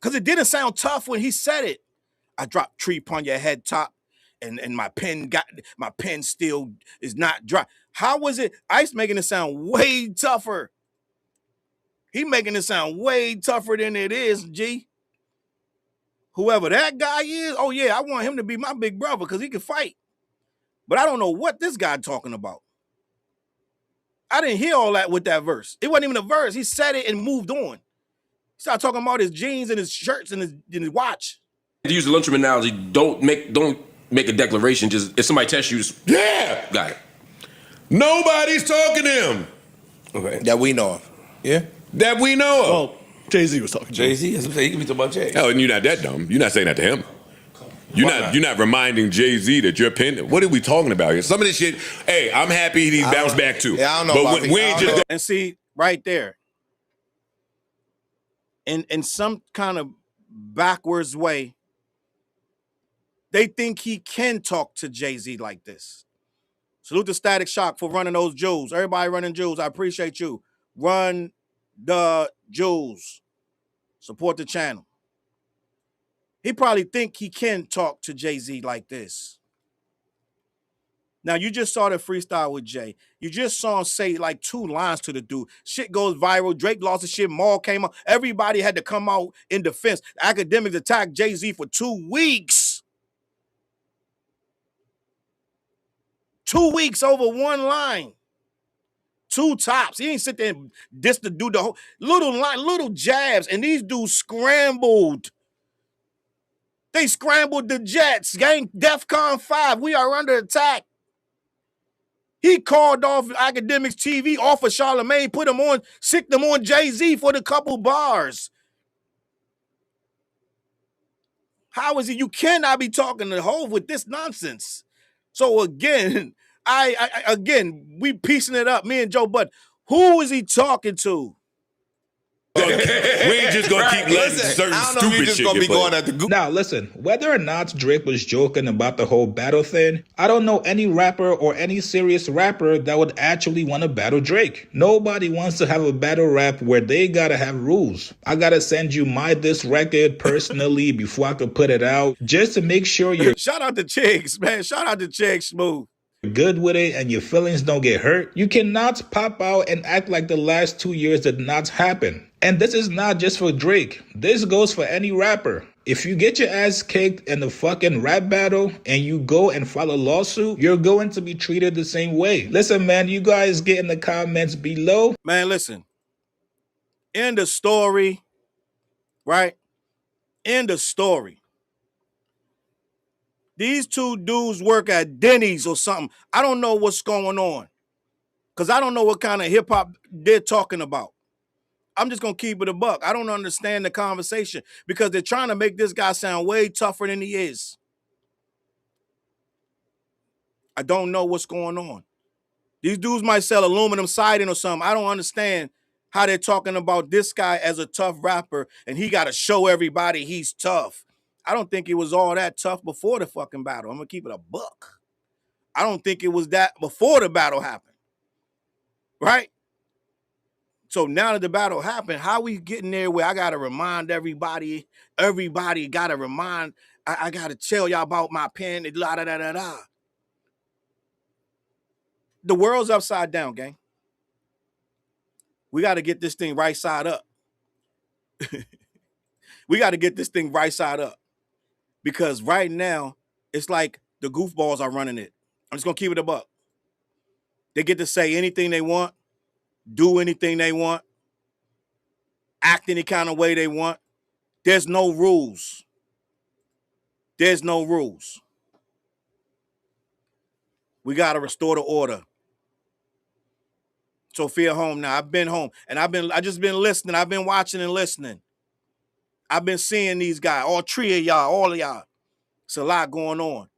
Because it didn't sound tough when he said it. I dropped tree upon your head top, and my pen still is not dry. How was it? Ice making it sound way tougher. He making it sound way tougher than it is, G. Whoever that guy is, oh yeah, I want him to be my big brother because he can fight. But I don't know what this guy talking about. I didn't hear all that with that verse. It wasn't even a verse. He said it and moved on. He started talking about his jeans and his shirts and his watch. To use the lunchroom analogy, don't make a declaration. Just if somebody tests you, yeah, got it. Nobody's talking to him. Okay, that we know of. Yeah. That we know of. Oh, Jay-Z was talking to Jay-Z? He can be talking about Jay. Oh, and you're not that dumb. You're not saying that to him. You're not reminding Jay-Z that you're pending. What are we talking about here? Some of this shit, hey, I'm happy he's bounced back too. Yeah, I don't know. But we ain't just And see, right there, in some kind of backwards way, they think he can talk to Jay-Z like this. Salute to Static Shock for running those jewels. Everybody running jewels, I appreciate you. Run the jewels. Support the channel. He probably think he can talk to Jay-Z like this. Now, you just saw the freestyle with Jay. You just saw him say like 2 lines to the dude. Shit goes viral. Drake lost his shit. Maul came out. Everybody had to come out in defense. Academics attacked Jay-Z for 2 weeks. 2 weeks over 1 line. 2 tops. He ain't sit there and diss the dude the whole little jabs. And these dudes scrambled. They scrambled the Jets. Gang DEFCON 5. We are under attack. He called off Academics TV, off of Charlemagne, put him on, sicked them on Jay-Z for the couple bars. How is it? You cannot be talking to Hov with this nonsense. So again, we piecing it up, me and Joe Budden. Who is he talking to? we ain't just gonna keep letting certain stupid shit get played. Now listen, whether or not Drake was joking about the whole battle thing, I don't know any rapper or any serious rapper that would actually want to battle Drake. Nobody wants to have a battle rap where they gotta have rules. I gotta send you my diss record personally before I could put it out, just to make sure you're Shout out to Chiggs, man. Shout out to Chiggs Smooth. Good with it and your feelings don't get hurt. You cannot pop out and act like the last 2 years did not happen. And this is not just for Drake. This goes for any rapper. If you get your ass kicked in the fucking rap battle and you go and file a lawsuit, you're going to be treated the same way. Listen, man, you guys get in the comments below. Man, listen. End of story, right? End of story. These 2 dudes work at Denny's or something. I don't know what's going on. Because I don't know what kind of hip-hop they're talking about. I'm just going to keep it a buck. I don't understand the conversation because they're trying to make this guy sound way tougher than he is. I don't know what's going on. These dudes might sell aluminum siding or something. I don't understand how they're talking about this guy as a tough rapper and he got to show everybody he's tough. I don't think it was all that tough before the fucking battle. I'm going to keep it a buck. I don't think it was that before the battle happened. Right? So now that the battle happened, how we getting there where I got to remind everybody got to remind, I got to tell y'all about my pen, la da da da da. The world's upside down, gang. We got to get this thing right side up. We got to get this thing right side up. Because right now, it's like the goofballs are running it. I'm just going to keep it a buck. They get to say anything they want, do anything they want, act any kind of way they want. There's no rules. There's no rules. We got to restore the order. Sophia home now. I've been home. And I just been listening. I've been watching and listening. I've been seeing these guys, all 3 of y'all, all of y'all. It's a lot going on.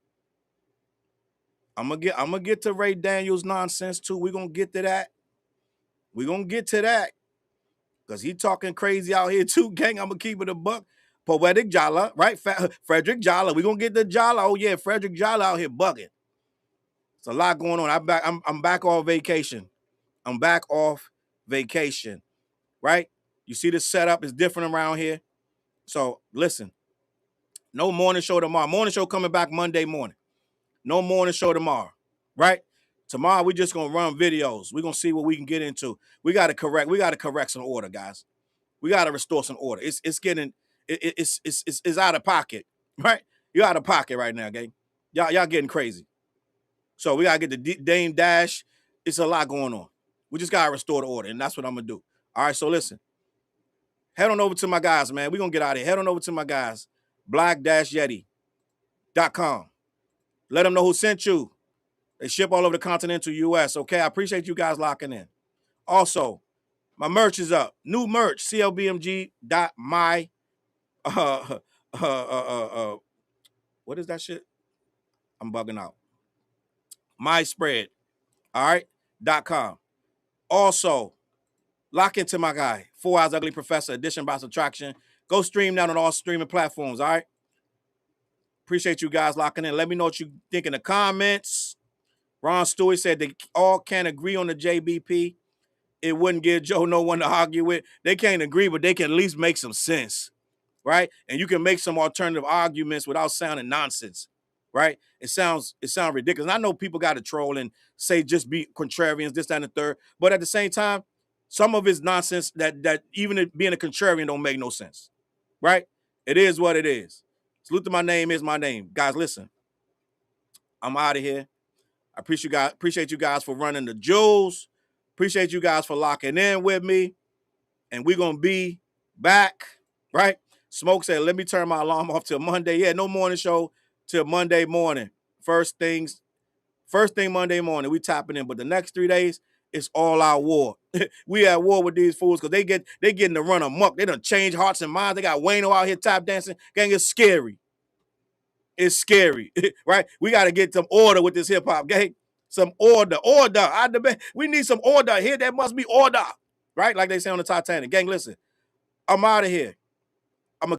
I'm gonna get to Ray Daniels nonsense too. We're gonna get to that. We're gonna get to that. Because he talking crazy out here too, gang. I'm gonna keep it a buck. Poetic Jala, right? Frederick Jala. We're gonna get the Jala. Oh yeah, Frederick Jala out here bugging. It's a lot going on. I'm back off vacation. I'm back off vacation. Right? You see the setup is different around here. So listen. No morning show tomorrow. Morning show coming back Monday morning. No morning show tomorrow, right? Tomorrow we're just gonna run videos. We're gonna see what we can get into. We gotta correct some order, guys. We gotta restore some order. It's out of pocket, right? You're out of pocket right now, gang. Y'all getting crazy. So we gotta get the Dame Dash. It's a lot going on. We just gotta restore the order, and that's what I'm gonna do. All right, so listen. Head on over to my guys, man. We're gonna get out of here. Head on over to my guys, black-yeti.com. Let them know who sent you. They ship all over the continental U.S., okay? I appreciate you guys locking in. Also, my merch is up. New merch, CLBMG.my What is that shit? I'm bugging out. My spread, all right, .com. Also, lock into my guy, 4 Hours Ugly Professor, Addition by Subtraction. Go stream down on all streaming platforms, all right? Appreciate you guys locking in. Let me know what you think in the comments. Ron Stewart said they all can't agree on the JBP. It wouldn't give Joe no one to argue with. They can't agree, but they can at least make some sense, right? And you can make some alternative arguments without sounding nonsense, right? It sounds ridiculous. And I know people got to troll and say just be contrarians, this, that, and the third. But at the same time, some of it's nonsense that even it being a contrarian don't make no sense, right? It is what it is. Salute to my name is my name. Guys, listen, I'm out of here. I appreciate you guys for running the jewels. Appreciate you guys for locking in with me. And we're going to be back, right? Smoke said, let me turn my alarm off till Monday. Yeah, no morning show till Monday morning. First thing Monday morning, we tapping in. But the next 3 days, it's all out war. We at war with these fools because they getting to run amok. They done change hearts and minds. They got Wayno out here tap dancing. Gang, it's scary. It's scary, right? We got to get some order with this hip-hop gang. Some order. We need some order here. There must be order, right? Like they say on the Titanic. Gang, listen, I'm out of here.